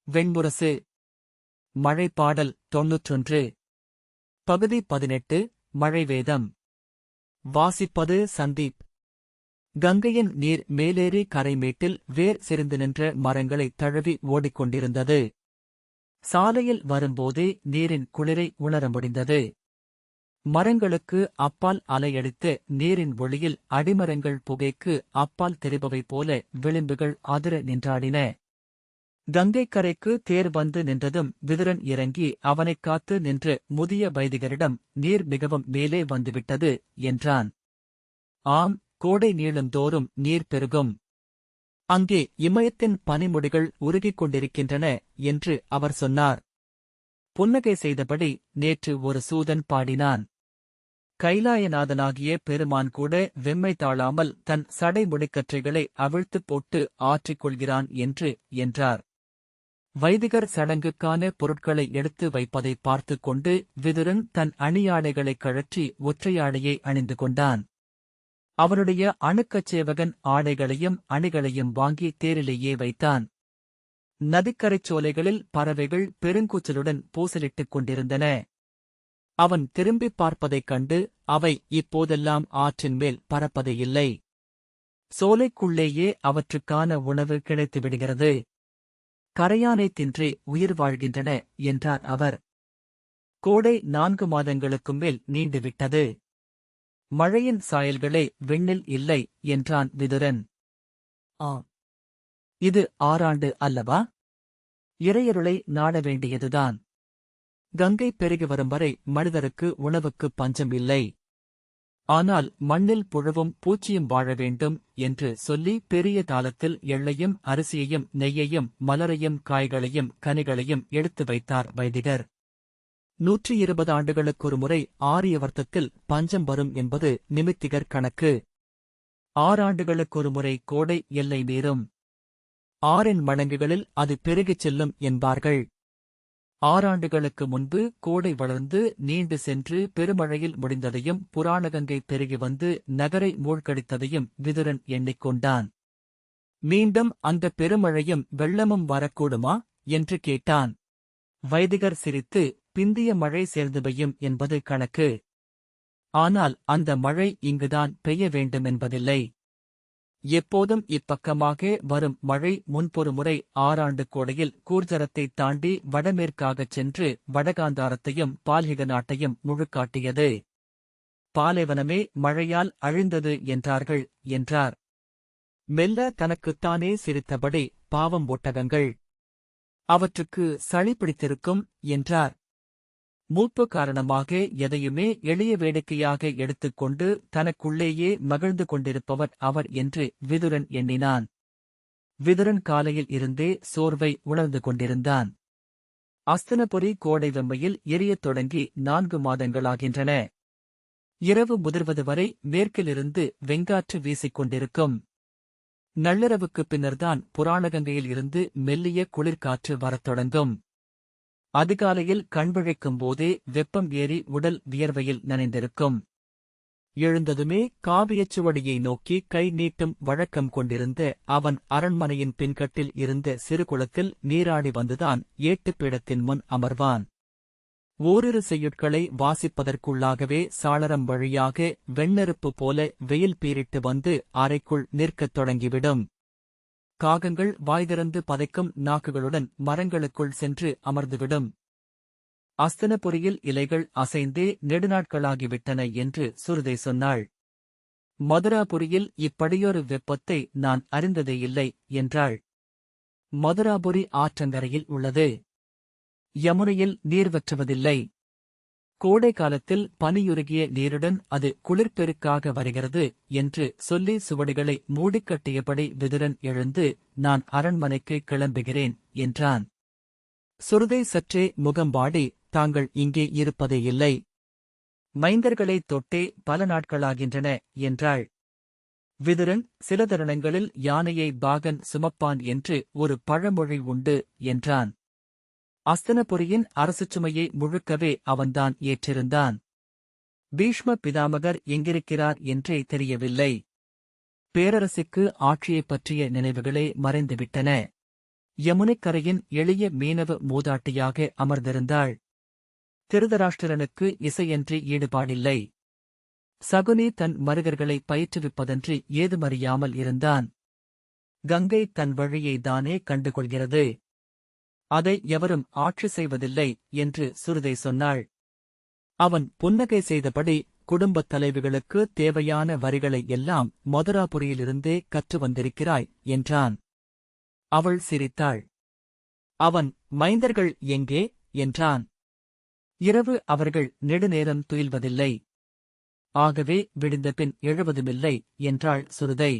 வெண்முரசு. மழைப்பாடல் 91. பகுதி 18. மழைவேதம். வாசிப்பது சந்தீப். கங்கையின் நீர் மேலேறி கரைமேட்டில் வேர் செறிந்து நின்ற மரங்களைத் தழுவி ஓடிக்கொண்டிருந்தது. சாலையில் வரும்போதே நீரின் குளிரை உணர முடிந்தது. மரங்களுக்கு அப்பால் அலையடித்த நீரின் ஒளியில் அடிமரங்கள் புகைக்கு அப்பால் தெரிபவை போல விளிம்புகள் அதிர நின்றாடின. கங்கைக்கரைக்கு தேர் வந்து நின்றதும் விதுரன் இறங்கி அவனைக் காத்து நின்ற முதிய வைதிகரிடம், நீர் மிகவும் மேலே வந்துவிட்டது என்றான். ஆம், கோடை நீளுந்தோறும் நீர் பெருகும். அங்கே இமயத்தின் பனிமுடிகள் உருகிக் கொண்டிருக்கின்றன என்று அவர் சொன்னார். புன்னகை செய்தபடி நேற்று ஒரு சூதன் பாடினான். கைலாயநாதனாகிய பெருமான் கூட வெம்மை தாழாமல் தன் சடைமுடிக்கற்றைகளை அவிழ்த்துப் போட்டு ஆற்றிக் கொள்கிறான் என்றார். வைதிகர் சடங்குக்கான பொருட்களை எடுத்து வைப்பதை பார்த்துக் கொண்டு விதுரன் தன் அணியாடைகளைக் கழற்றி ஒற்றையாடையை அணிந்து கொண்டான். அவனுடைய அணுக்கச்சேவகன் ஆடைகளையும் அணிகளையும் வாங்கி தேரிலேயே வைத்தான். நதிக்கரைச் சோலைகளில் பறவைகள் பெருங்கூச்சலுடன் பூசலிட்டுக் கொண்டிருந்தன. அவன் திரும்பிப் பார்ப்பதைக் கண்டு அவை இப்போதெல்லாம் ஆற்றின் மேல் பறப்பதே இல்லை. சோலைக்குள்ளேயே அவற்றுக்கான உணவு கிடைத்துவிடுகிறது. கரையானை தின்றே உயிர் வாழ்கின்றன என்றார் அவர். கோடை 4 மாதங்களுக்கும் மேல் நீண்டுவிட்டது. மழையின் சாயல்களே விண்ணில் இல்லை என்றான் விதுரன். இது 6 ஆண்டு அல்லவா? இறையருளை நாட வேண்டியதுதான். கங்கை பெருகி வரும் வரை மனிதருக்கு உணவுக்குப் பஞ்சம் இல்லை. ஆனால் மண்ணில் புழுவும் பூச்சியும் வாழ வேண்டும் என்று சொல்லி பெரிய தாளத்தில் எள்ளையும் அரிசியையும் நெய்யையும் மலரையும் காய்களையும் கனிகளையும் எடுத்து வைத்தார் வைதிகர். 120 ஆண்டுகளுக்கொரு முறை ஆரியவர்த்தத்தில் பஞ்சம் வரும் என்பது நிமித்திகர் கணக்கு. 6 ஆண்டுகளுக்கொரு முறை கோடை எல்லை மீறும். 6 மடங்குகளில் அது பெருகிச் செல்லும் என்பார்கள். 6 ஆண்டுகளுக்கு முன்பு கோடை வளர்ந்து நீண்டு சென்று பெருமழையில் முடிந்ததையும் புராணகங்கை பெருகி வந்து நகரை மூழ்கடித்ததையும் விதுரன் எண்ணிக்கொண்டான். மீண்டும் அந்த பெருமழையும் வெள்ளமும் வரக்கூடுமா என்று கேட்டான். வைதிகர் சிரித்து, பிந்திய மழை சேர்ந்து பெய்யும் என்பது கணக்கு. ஆனால் அந்த மழை இங்குதான் பெய்ய வேண்டுமென்பதில்லை. எப்போதும் இப்பக்கமாக வரும் மழை முன்பொரு முறை 6 ஆண்டு கோடையில் கூர்ஜரத்தைத் தாண்டி வடமேற்காகச் சென்று வடகாந்தாரத்தையும் பால்ஹிக நாட்டையும் முழுக்காட்டியது. பாலைவனமே மழையால் அழிந்தது என்றார்கள் என்றார். மெல்ல தனக்குத்தானே சிரித்தபடி, பாவம் ஒட்டகங்கள், அவற்றுக்கு சளி பிடித்திருக்கும் என்றார். மூப்பு காரணமாக எதையுமே எளிய வேடிக்கையாக எடுத்துக்கொண்டு தனக்குள்ளேயே மகிழ்ந்து கொண்டிருப்பவர் அவர் என்று விதுரன் எண்ணினான். விதுரன் காலையில் இருந்தே சோர்வை உணர்ந்து கொண்டிருந்தான். அஸ்தினபுரி கோடை வெம்மையில் எரியத் தொடங்கி 4 மாதங்களாகின்றன. இரவு முதிர்வது வரை மேற்கிலிருந்து வெங்காற்று வீசிக் கொண்டிருக்கும். நள்ளிரவுக்குப் பின்னர்தான் புராணகங்கையில் இருந்து மெல்லிய குளிர்காற்று வரத் தொடங்கும். அதிகாலையில் கண்விழிக்கும் போதே வெப்பம் ஏறி உடல் வியர்வையில் நனைந்திருக்கும். எழுந்ததுமே காவியச்சுவடியை நோக்கி கை நீட்டும் வழக்கம் கொண்டிருந்த அவன் அரண்மனையின் பின்கட்டில் இருந்த சிறு குளத்தில் நீராடி வந்துதான் ஏட்டுப்பீடத்தின் முன் அமர்வான். ஓரிரு செய்யுட்களை வாசிப்பதற்குள்ளாகவே சாளரம் வழியாக வெண்ணெருப்பு போல வெயில் பீரிட்டு வந்து அறைக்குள் நிற்கத் தொடங்கிவிடும். காகங்கள் வாய்திறந்து பதைக்கும் நாக்குகளுடன் மரங்களுக்குள் சென்று அமர்ந்துவிடும். அஸ்தினபுரியில் இலைகள் அசைந்தே நெடுநாட்களாகிவிட்டன என்று சுருதை சொன்னாள். மதுராபுரியில் இப்படியொரு வெப்பத்தை நான் அறிந்ததேயில்லை என்றாள். மதுராபுரி ஆற்றங்கரையில் உள்ளது. யமுனையில் நீர் வற்றுவதில்லை. கோடை காலத்தில் பனியுருகிய நீருடன் அது குளிர்பெருக்காக வருகிறது என்று சொல்லி சுவடிகளை மூடிக்கட்டியபடி விதுரன் எழுந்து, நான் அரண்மனைக்கு கிளம்புகிறேன் என்றான். சுருதை சற்றே முகம்பாடி, தாங்கள் இங்கே இருப்பதே இல்லை. மைந்தர்களைத் தொட்டே பல நாட்களாகின்றன என்றாள். விதுரன், சில தருணங்களில் யானையை பாகன் சுமப்பான் என்று ஒரு பழமொழி உண்டு என்றான். அஸ்தினபுரியின் அரசுச் சுமையை முழுக்கவே அவன்தான் ஏற்றிருந்தான். பீஷ்ம பிதாமகர் எங்கிருக்கிறார் என்றே தெரியவில்லை. பேரரசுக்கு ஆட்சியைப் பற்றிய நினைவுகளே மறைந்துவிட்டன. யமுனைக்கரையின் எளிய மீனவ மூதாட்டியாக அமர்ந்திருந்தாள். திருதராஷ்டிரனுக்கு இசையன்றி ஈடுபாடில்லை. சகுனி தன் மருகர்களை பயிற்றுவிப்பதன்றி ஏதுமறியாமல் இருந்தான். கங்கை தன் வழியை தானே கண்டுகொள்கிறது. அதை எவரும் ஆட்சி செய்வதில்லை என்று சுருதை சொன்னாள். அவன் புன்னகை செய்தபடி, குடும்பத் தலைவிகளுக்கு தேவையான வரிகளை எல்லாம் மதுராபுரியிலிருந்தே கற்று வந்திருக்கிறாய் என்றான். அவள் சிரித்தாள். அவன், மைந்தர்கள் எங்கே என்றான். இரவு அவர்கள் நெடுநேரம் துயில்வதில்லை. ஆகவே விடிந்தபின் எழுவதுமில்லை என்றாள் சுருதை.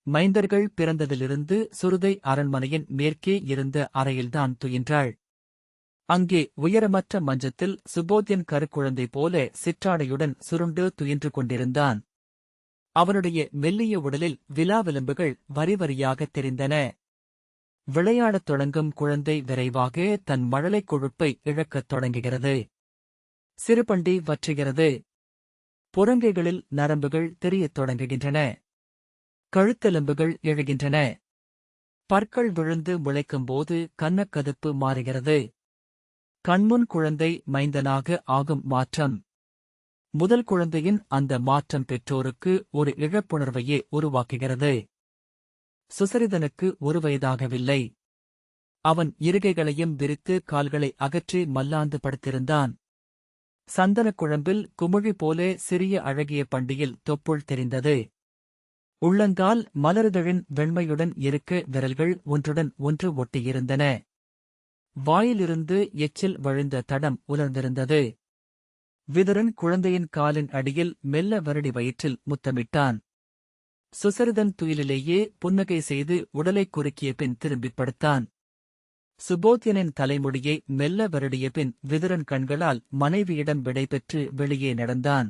மைந்தர்கள் பிறந்ததிலிருந்து சுருதை அரண்மனையின் மேற்கே இருந்த அறையில்தான் துயின்றாள். அங்கே உயரமற்ற மஞ்சத்தில் சுபோத்யன் கருக்குழந்தை போல சிற்றாடையுடன் சுருண்டு துயின்று கொண்டிருந்தான். அவனுடைய மெல்லிய உடலில் விலாவிளம்புகள் வரிவரியாகத் தெரிந்தன. விளையாடத் தொடங்கும் குழந்தை விரைவாக தன் மழலைக் கொழுப்பை இழக்கத் தொடங்குகிறது. சிறுபண்டி வற்றுகிறது. புறங்கைகளில் நரம்புகள் தெரியத் தொடங்குகின்றன. கழுத்தெலும்புகள் எழுகின்றன. பற்கள் விழுந்து முளைக்கும்போது கன்னக்கதுப்பு மாறுகிறது. கண்முன் குழந்தை மைந்தனாக ஆகும் மாற்றம். முதல் குழந்தையின் அந்த மாற்றம் பெற்றோருக்கு ஒரு இழப்புணர்வையே உருவாக்குகிறது. சுசரிதனுக்கு 1 வயதாகவில்லை. அவன் இருகைகளையும் விரித்து கால்களை அகற்றி மல்லாந்து படுத்திருந்தான். சந்தனக் குழம்பில் குமிழி போல சிறிய அழகிய பண்டியில் தொப்புள் தெரிந்தது. உள்ளங்கால் மலருதழின் வெண்மையுடன் இருக்க விரல்கள் ஒன்றுடன் ஒன்று ஒட்டியிருந்தன. வாயிலிருந்து எச்சில் வழிந்த தடம் உலர்ந்திருந்தது. விதுரன் குழந்தையின் காலின் அடியில் மெல்ல வருடி வயிற்றில் முத்தமிட்டான். சுசரிதன் துயிலிலேயே புன்னகை செய்து உடலைக் குறுக்கிய பின் திரும்பிப் படுத்தான். சுபோத்யனின் தலைமுடியை மெல்ல வருடிய பின் விதுரன் கண்களால் மனைவியிடம் விடைபெற்று வெளியே நடந்தான்.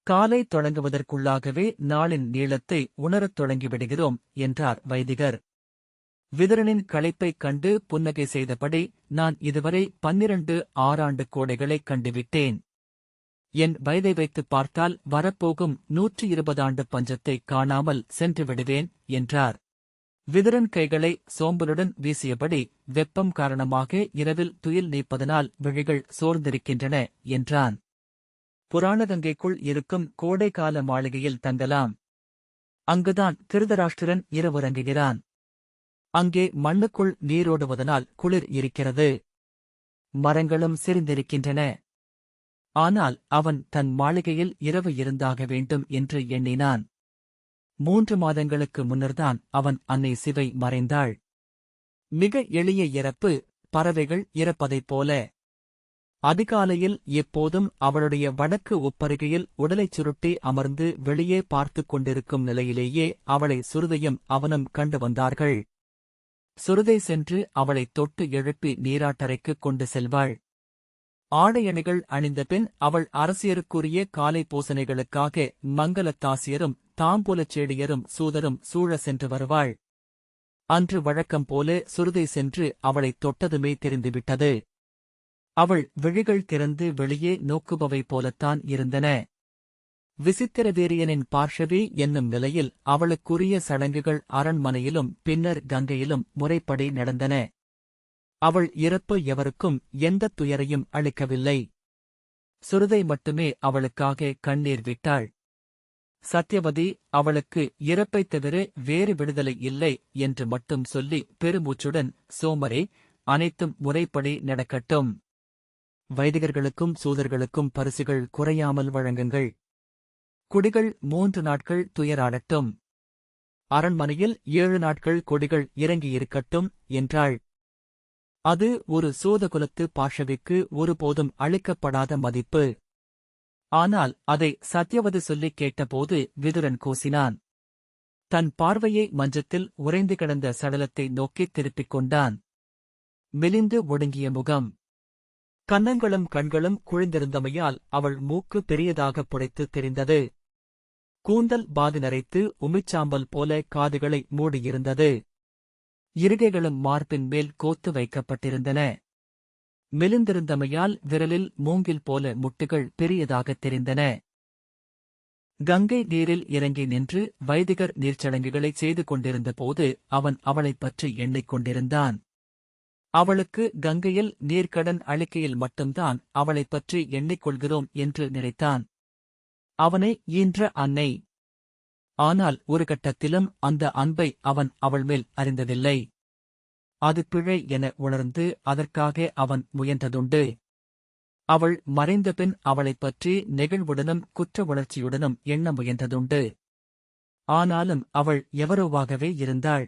காலை தொடங்குவதற்குள்ளாகவே நாளின் நீளத்தை உணரத் தொடங்கிவிடுகிறோம் என்றார் வைதிகர். விதுரனின் களைப்பைக் கண்டு புன்னகை செய்தபடி, நான் இதுவரை 12 ஆறாண்டு கோடைகளைக் கண்டுவிட்டேன். என் வயதை வைத்துப் பார்த்தால் வரப்போகும் 120 ஆண்டு பஞ்சத்தைக் காணாமல் சென்று விடுவேன் என்றார். விதுரன் கைகளை சோம்பலுடன் வீசியபடி, வெப்பம் காரணமாக இரவில் துயில் நீப்பதனால் விழிகள் சோர்ந்திருக்கின்றன என்றான். புராணகங்கைக்குள் இருக்கும் கோடைக்கால மாளிகையில் தங்கலாம். அங்குதான் திருதராஷ்டிரன் இரவுறங்குகிறான். அங்கே மண்ணுக்குள் நீரோடுவதனால் குளிர் இருக்கிறது. மரங்களும் செறிந்திருக்கின்றன. ஆனால் அவன் தன் மாளிகையில் இரவு இருந்தாக வேண்டும் என்று எண்ணினான். 3 மாதங்களுக்கு முன்னர்தான் அவன் அன்னை சிவை மறைந்தாள். மிக எளிய இறப்பு, பறவைகள் இறப்பதைப் போல. அதிகாலையில் எப்போதும் அவளுடைய வடக்கு ஒப்பருகையில் உடலைச் சுருட்டி அமர்ந்து வெளியே பார்த்துக் கொண்டிருக்கும் நிலையிலேயே அவளை சுருதையும் அவனும் கண்டு வந்தார்கள். சுருதை சென்று அவளைத் தொட்டு எழுப்பி நீராட்டறைக்குக் கொண்டு செல்வாள். ஆடையணிகள் அணிந்தபின் அவள் அரசியருக்குரிய காலை பூசணைகளுக்காக மங்கலத்தாசியரும் தாம்பூலச் சேடியரும் சூதரும் சூழ சென்று வருவாள். அன்று வழக்கம் போல சுருதை சென்று அவளைத் தொட்டதுமே தெரிந்துவிட்டது. அவள் விழிகள் திறந்து வெளியே நோக்குபவை போலத்தான் இருந்தன. விசித்திரவீரியனின் பார்ஷவி என்னும் நிலையில் அவளுக்குரிய சடங்குகள் அரண்மனையிலும் பின்னர் கங்கையிலும் முறைப்படி நடந்தன. அவள் இறப்பு எவருக்கும் எந்தத் துயரையும் அளிக்கவில்லை. சுருதை மட்டுமே அவளுக்காக கண்ணீர் விட்டாள். சத்யவதி அவளுக்கு இறப்பைத் தவிர வேறு விடுதலை இல்லை என்று மட்டும் சொல்லி பெருமூச்சுடன், சோமரே, அனைத்தும் முறைப்படி நடக்கட்டும். வைதிகர்களுக்கும் சூதர்களுக்கும் பரிசுகள் குறையாமல் வழங்குங்கள். குடிகள் 3 நாட்கள் துயராடட்டும். அரண்மனையில் 7 நாட்கள் கொடிகள் இறங்கியிருக்கட்டும் என்றாள். அது ஒரு சூதகுலத்து பாஷவிக்கு ஒருபோதும் அளிக்கப்படாத மதிப்பு. ஆனால் அதை சத்யவதி சொல்லிக் கேட்டபோது விதுரன் கூசினான். தன் பார்வையை மஞ்சத்தில் உறைந்து கிடந்த சடலத்தை நோக்கித் திருப்பிக் கொண்டான். மெலிந்து ஒடுங்கிய முகம். கன்னங்களும் கண்களும் குழிந்திருந்தமையால் அவள் மூக்கு பெரியதாகப் புடைத்து தெரிந்தது. கூந்தல் பாதி நரைத்து உமிச்சாம்பல் போல காதுகளை மூடியிருந்தது. இருகைகளும் மார்பின் மேல் கோத்து வைக்கப்பட்டிருந்தன. மெலிந்திருந்தமையால் விரலில் மூங்கில் போல முட்டுகள் பெரியதாகத் தெரிந்தன. கங்கை நீரில் இறங்கி நின்று வைதிகர் நீர்ச்சடங்குகளைச் செய்து கொண்டிருந்த போது அவன் அவளைப் பற்றி எண்ணிக் கொண்டிருந்தான். அவளுக்கு கங்கையில் நீர்க்கடன் அளிக்கையில் மட்டும்தான் அவளைப் பற்றி எண்ணிக்கொள்கிறோம் என்று நினைத்தான். அவனை ஈன்ற அன்னை. ஆனால் ஒரு கட்டத்திலும் அந்த அன்பை அவன் அவள் மேல் அறிந்ததில்லை. அது பிழை என உணர்ந்து அதற்காக அவன் முயன்றதுண்டு. அவள் மறைந்தபின் அவளைப் பற்றி நெகிழ்வுடனும் குற்ற உணர்ச்சியுடனும் எண்ண முயன்றதுண்டு. ஆனாலும் அவள் எவரோவாகவே இருந்தாள்.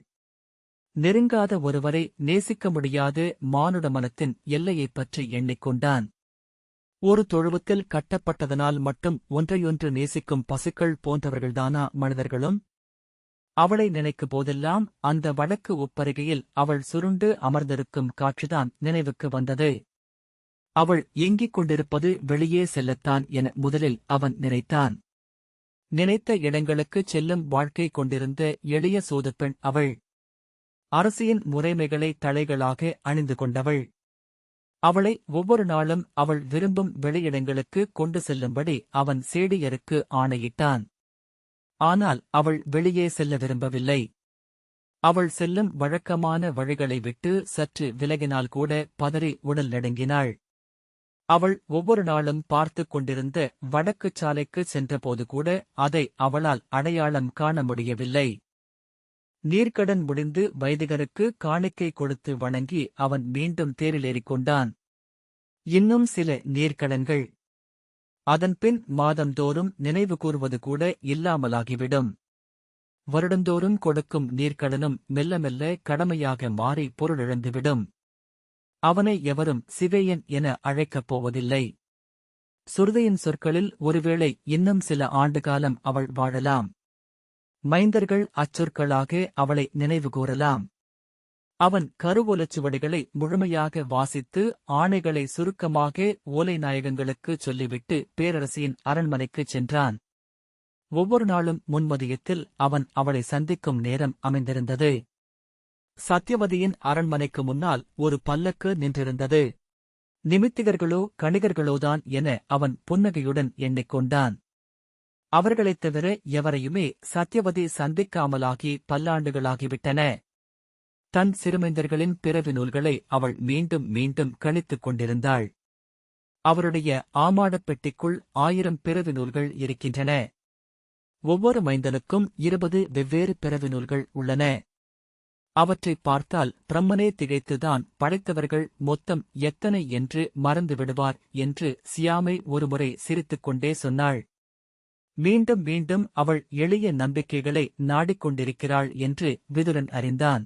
நெருங்காத ஒருவரை நேசிக்க முடியாது மானுட மனத்தின் எல்லையைப் பற்றி எண்ணிக்கொண்டான். ஒரு தொழுவத்தில் கட்டப்பட்டதனால் மட்டும் ஒன்றையொன்று நேசிக்கும் பசுக்கள் போன்றவர்கள்தானா மனிதர்களும்? அவளை நினைக்கும் போதெல்லாம் அந்த வடக்கு உப்பருகையில் அவள் சுருண்டு அமர்ந்திருக்கும் காட்சிதான் நினைவுக்கு வந்தது. அவள் ஏங்கிக் கொண்டிருப்பது வெளியே செல்லத்தான் என முதலில் அவன் நினைத்தான். நினைத்த இடங்களுக்குச் செல்லும் வாழ்க்கை கொண்டிருந்த எளிய சூதுப்பெண் அவள். அரசியின் முறைமைகளை தலைகளாக அணிந்து கொண்டவள். அவளை ஒவ்வொரு நாளும் அவள் விரும்பும் வெளியிடங்களுக்கு கொண்டு செல்லும்படி அவன் சேடியருக்கு ஆணையிட்டான். ஆனால் அவள் வெளியே செல்ல விரும்பவில்லை. அவள் செல்லும் வழக்கமான வழிகளை விட்டு சற்று விலகினால் கூட பதறி உடல் நடுங்கினாள். அவள் ஒவ்வொரு நாளும் பார்த்துக் கொண்டிருந்த வடக்குச் சாலைக்கு சென்றபோது கூட அதை அவளால் அடையாளம் காண முடியவில்லை. நீர்க்கடன் முடிந்து வைதிகருக்கு காணிக்கை கொடுத்து வணங்கி அவன் மீண்டும் தேரிலேறிக் கொண்டான். இன்னும் சில நீர்க்கடன்கள். அதன்பின் மாதந்தோறும் நினைவு கூர்வது கூட இல்லாமலாகிவிடும். வருடந்தோறும் கொடுக்கும் நீர்க்கடனும் மெல்ல மெல்ல கடமையாக மாறி பொருளிழந்துவிடும். அவனை எவரும் சிவேயன் என அழைக்கப் போவதில்லை. சுருதையின் சொற்களில் ஒருவேளை இன்னும் சில ஆண்டுகாலம் அவள் வாழலாம். மைந்தர்கள் அச்சொற்களாக அவளை நினைவுகூரலாம். அவன் கருவூலச்சுவடிகளை முழுமையாக வாசித்து ஆணைகளை சுருக்கமாக ஓலை நாயகங்களுக்குச் சொல்லிவிட்டு பேரரசியின் அரண்மனைக்குச் சென்றான். ஒவ்வொரு நாளும் முன்மதியத்தில் அவன் அவளை சந்திக்கும் நேரம் அமைந்திருந்தது. சத்யவதியின் அரண்மனைக்கு முன்னால் ஒரு பல்லக்கு நின்றிருந்தது. நிமித்திகர்களோ கணிகர்களோதான் என அவன் புன்னகையுடன் எண்ணிக்கொண்டான். அவர்களைத் தவிர எவரையுமே சத்யவதி சந்திக்காமலாகி பல்லாண்டுகளாகிவிட்டன. தன் சிறுமைந்தர்களின் பிறவி நூல்களை அவள் மீண்டும் மீண்டும் கணித்துக் கொண்டிருந்தாள். அவருடைய ஆமாடப் பெட்டிக்குள் 1000 பிறவி நூல்கள் இருக்கின்றன. ஒவ்வொரு மைந்தனுக்கும் 20 வெவ்வேறு பிறவி நூல்கள் உள்ளன. அவற்றைப் பார்த்தால் பிரம்மனே திகைத்துதான் படைத்தவர்கள் மொத்தம் எத்தனை என்று மறந்து விடுவார் என்று சியாமை ஒருமுறை சிரித்துக்கொண்டே சொன்னாள். மீண்டும் மீண்டும் அவள் எளிய நம்பிக்கைகளை நாடிக்கொண்டிருக்கிறாள் என்று விதுரன் அறிந்தான்.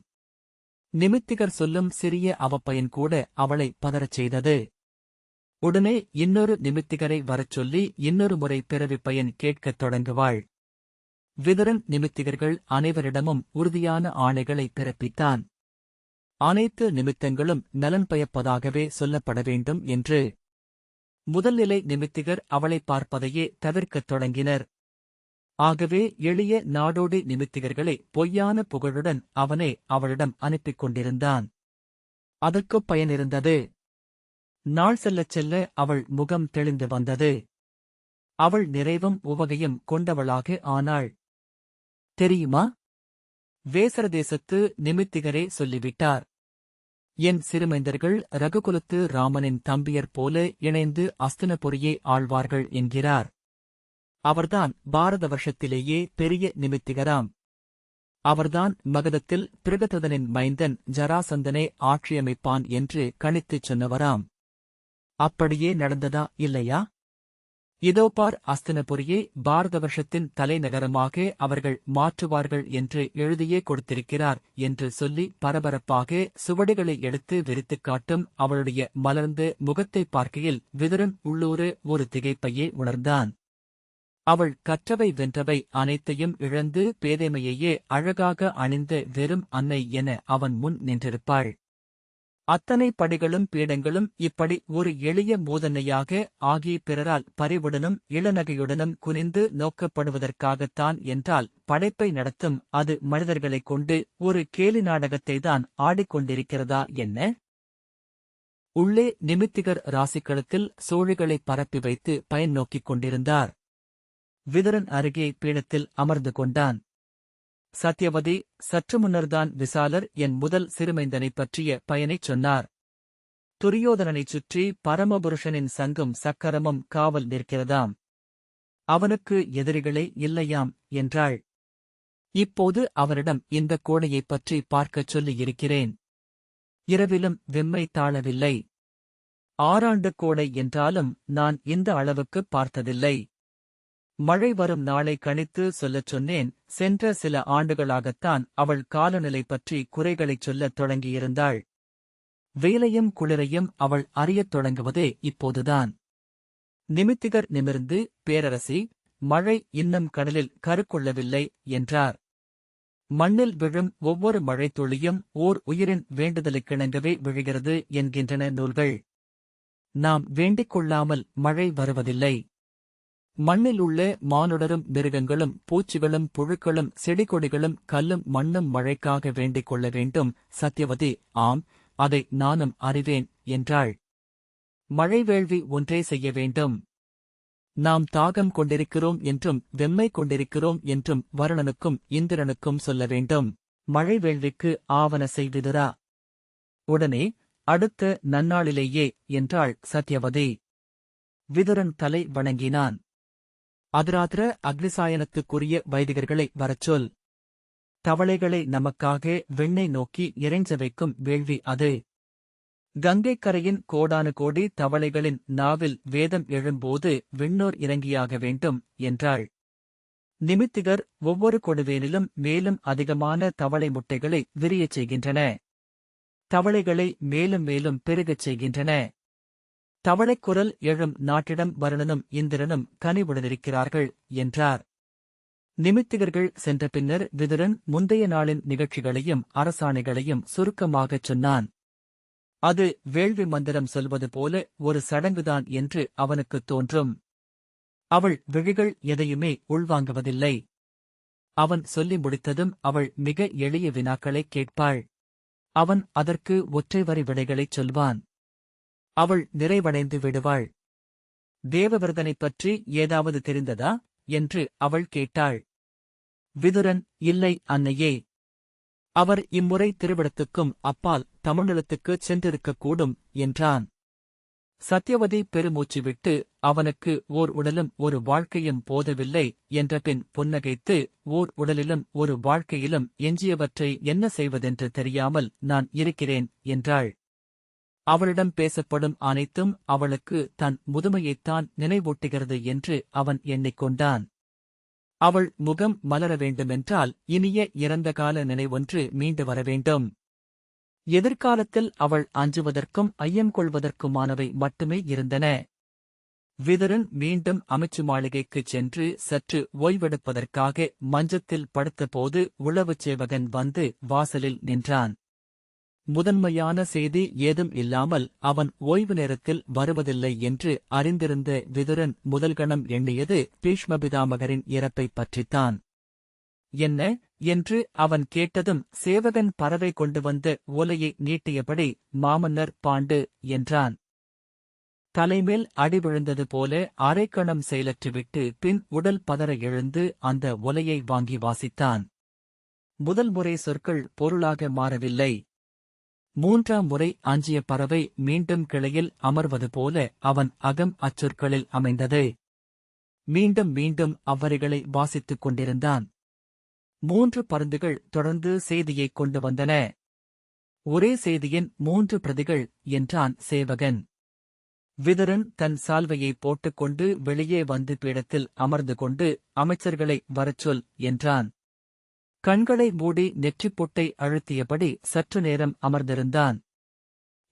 நிமித்திகர் சொல்லும் சிறிய அவப்பயன் கூட அவளை பதறச் செய்தது. உடனே இன்னொரு நிமித்திகரை வரச் சொல்லி இன்னொரு முறை பிறவிப் பயன் கேட்கத் தொடங்குவாள். விதுரன் நிமித்திகர்கள் அனைவரிடமும் உறுதியான ஆணைகளை பிறப்பித்தான். அனைத்து நிமித்தங்களும் நலன் பயப்பதாகவே சொல்லப்பட வேண்டும் என்று. முதல்நிலை நிமித்திகர் அவளை பார்ப்பதையே தவிர்க்கத் தொடங்கினர். ஆகவே எளிய நாடோடி நிமித்திகர்களை பொய்யான புகழுடன் அவனே அவளிடம் அனுப்பிக் கொண்டிருந்தான். அதற்குப் பயனிருந்தது. நாள் செல்லச் செல்ல அவள் முகம் தெளிந்து வந்தது. அவள் நிறைவும் உவகையும் கொண்டவளாக ஆனாள். தெரியுமா? வேசரதேசத்து நிமித்திகரே சொல்லிவிட்டார். என் சிறுமைந்தர்கள் ரகுகுலத்து ராமனின் தம்பியர் போல இணைந்து அஸ்தினபுரியை ஆழ்வார்கள் என்கிறார். அவர்தான் பாரத வருஷத்திலேயே பெரிய நிமித்திகராம். அவர்தான் மகதத்தில் பிரகததனின் மைந்தன் ஜராசந்தனை ஆட்சியமைப்பான் என்று கணித்துச் சொன்னவராம். அப்படியே நடந்ததா இல்லையா? இதோ பார், அஸ்தினபுரியை பாரத வருஷத்தின் தலைநகரமாக அவர்கள் மாற்றுவார்கள் என்று எழுதியே கொடுத்திருக்கிறார் என்று சொல்லி பரபரப்பாக சுவடிகளை எடுத்து விரித்துக் காட்டும் அவளுடைய மலர்ந்த முகத்தைப் பார்க்கையில் விதுரன் உள்ளூர ஒரு திகைப்பையே உணர்ந்தான். அவள் கற்றவை வென்றவை அனைத்தையும் இழந்து பேதைமையையே அழகாக அணிந்த வெறும் அன்னை என அவன் முன் நின்றிருப்பாள். அத்தனை படிகளும் பீடங்களும் இப்படி ஒரு எளிய மூதன்னையாக ஆகி பிறரால் பரிவுடனும் இளநகையுடனும் குனிந்து நோக்கப்படுவதற்காகத்தான் என்றால் படைப்பை நடத்தும் அது மனிதர்களைக் கொண்டு ஒரு கேலி நாடகத்தைத்தான் ஆடிக்கொண்டிருக்கிறதா என்ன? உள்ளே நிமித்திகர் ராசிக்களத்தில் சோழிகளை பரப்பி வைத்து பயன் நோக்கிக் கொண்டிருந்தார். விதுரன் அருகே பீடத்தில் அமர்ந்து கொண்டான். சத்யவதி, சற்று முன்னர்தான் விசாலர் என் முதல் சிறுமைந்தனைப் பற்றிய பயனைச் சொன்னார். துரியோதனனைச் சுற்றி பரமபுருஷனின் சங்கும் சக்கரமும் காவல் நிற்கிறதாம். அவனுக்கு எதிரிகளே இல்லையாம் என்றாள். இப்போது அவரிடம் இந்த கோடையைப் பற்றி பார்க்கச் சொல்லியிருக்கிறேன். இரவிலும் வெம்மை தாழவில்லை. 6 ஆண்டு கோடை என்றாலும் நான் இந்த அளவுக்குப் பார்த்ததில்லை. மழை வரும் நாளை கணித்து சொல்லச் சொன்னேன். சென்ற சில ஆண்டுகளாகத்தான் அவள் காலநிலை பற்றி குறைகளைச் சொல்லத் தொடங்கியிருந்தாள். வெயிலையும் குளிரையும் அவள் அறியத் தொடங்குவதே இப்போதுதான். நிமித்திகர் நிமிர்ந்து, பேரரசி, மழை இன்னும் கடலில் கருக்கொள்ளவில்லை என்றார். மண்ணில் விழும் ஒவ்வொரு மழைத்துளியும் ஓர் உயிரின் வேண்டுதலுக்கிணங்கவே விழுகிறது என்கின்றன நூல்கள். நாம் வேண்டிக் கொள்ளாமல் மழை வருவதில்லை. மண்ணில் உள்ள மானுடரும் மிருகங்களும் பூச்சிகளும் புழுக்களும் செடிகொடிகளும் கல்லும் மண்ணும் மழைக்காக வேண்டிக் கொள்ள வேண்டும். சத்யவதி, ஆம், அதை நானும் அறிவேன் என்றாள். மழை வேள்வி ஒன்றே செய்ய வேண்டும். நாம் தாகம் கொண்டிருக்கிறோம் என்றும் வெம்மை கொண்டிருக்கிறோம் என்றும் வருணனுக்கும் இந்திரனுக்கும் சொல்ல வேண்டும். மழை வேள்விக்கு ஆவன செய்திருரா. உடனே, அடுத்த நன்னாளிலேயே என்றாள் சத்யவதி. விதுரன் தலை வணங்கினான். அதிராத்திர அக்னிசாயனத்துக்குரிய வைதிகர்களை வரச்சொல். தவளைகளை நமக்காக வெண்ணை நோக்கி இறைஞ்ச வைக்கும் வேள்வி அது. கங்கைக்கரையின் கோடானு கோடி தவளைகளின் நாவில் வேதம் எழும்போது விண்ணோர் இறங்கியாக வேண்டும் என்றாள். நிமித்திகர் ஒவ்வொரு கொடுவேனிலும் மேலும் அதிகமான தவளை முட்டைகளை விரியச் செய்கின்றன. தவளைகளை மேலும் மேலும் பெருகச் செய்கின்றன. தவளைக்குரல் எழும் நாட்டிடம் வருணனும் இந்திரனும் கனிவுடனிருக்கிறார்கள் என்றார். நிமித்திகர்கள் சென்ற பின்னர் விதுரன் முந்தைய நாளின் நிகழ்ச்சிகளையும் அரசாணைகளையும் சுருக்கமாகச் சொன்னான். அது வேள்வி மந்திரம் சொல்வது போல ஒரு சடங்குதான் என்று அவனுக்குத் தோன்றும். அவள் விழிகள் எதையுமே உள்வாங்குவதில்லை. அவன் சொல்லி முடித்ததும் அவள் மிக எளிய வினாக்களைக் கேட்பாள். அவன் அதற்கு ஒற்றை வரி விடைகளைச் சொல்வான். அவள் நிறைவடைந்து விடுவாள். தேவவிரதனைப் பற்றி ஏதாவது தெரிந்ததா என்று அவள் கேட்டாள். விதுரன், இல்லை அன்னையே. அவர் இம்முறை திருவிடத்துக்கும் அப்பால் தமிழ்நிலத்துக்குச் சென்றிருக்கக்கூடும் என்றான். சத்யவதி பெருமூச்சு விட்டு, அவனுக்கு ஓர் உடலும் ஒரு வாழ்க்கையும் போதவில்லை என்றபின் புன்னகைத்து, ஓர் உடலிலும் ஒரு வாழ்க்கையிலும் எஞ்சியவற்றை என்ன செய்வதென்று தெரியாமல் நான் இருக்கிறேன் என்றாள். அவளிடம் பேசப்படும் அனைத்தும் அவளுக்கு தன் முதுமையைத்தான் நினைவூட்டுகிறது என்று அவன் எண்ணிக்கொண்டான். அவள் முகம் மலர வேண்டுமென்றால் இனிய இறந்தகால நினைவொன்று மீண்டு வரவேண்டும். எதிர்காலத்தில் அவள் அஞ்சுவதற்கும் ஐயம் கொள்வதற்குமானவை மட்டுமே இருந்தன. விதுரன் மீண்டும் அமைச்சு மாளிகைக்குச் சென்று சற்று ஓய்வெடுப்பதற்காக மஞ்சத்தில் படுத்தபோது உளவுச் சேவகன் வந்து வாசலில் நின்றான். முதன்மையான செய்தி ஏதும் இல்லாமல் அவன் ஓய்வு நேரத்தில் வருவதில்லை என்று அறிந்திருந்த விதுரன் முதல்கணம் எண்ணியது பீஷ்மபிதாமகரின் இறப்பைப் பற்றித்தான். என்ன என்று அவன் கேட்டதும் சேவகன் பறவை கொண்டு வந்த ஓலையை நீட்டியபடி, மாமன்னர் பாண்டு என்றான். தலைமேல் அடி விழுந்தது போல அரைக்கணம் செயலற்றுவிட்டு பின் உடல் பதற எழுந்து அந்த ஓலையை வாங்கி வாசித்தான். முதல் முறை சொற்கள் பொருளாக மாறவில்லை. 3ஆம் முறை அஞ்சிய பறவை மீண்டும் கிளையில் அமர்வது போல அவன் அகம் அச்சொற்களில் அமைந்தது. மீண்டும் மீண்டும் அவ்வரிகளை வாசித்துக் கொண்டிருந்தான். 3 பருந்துகள் தொடர்ந்து செய்தியைக் கொண்டு வந்தன. ஒரே செய்தியின் 3 பிரதிகள் என்றான் சேவகன். விதுரன் தன் சால்வையை போட்டுக்கொண்டு வெளியே வந்து பீடத்தில் அமர்ந்து கொண்டு அமைச்சர்களை வரச்சொல் என்றான். கண்களை மூடி நெற்றிப்பொட்டை அழுத்தியபடி சற்று நேரம் அமர்ந்திருந்தான்.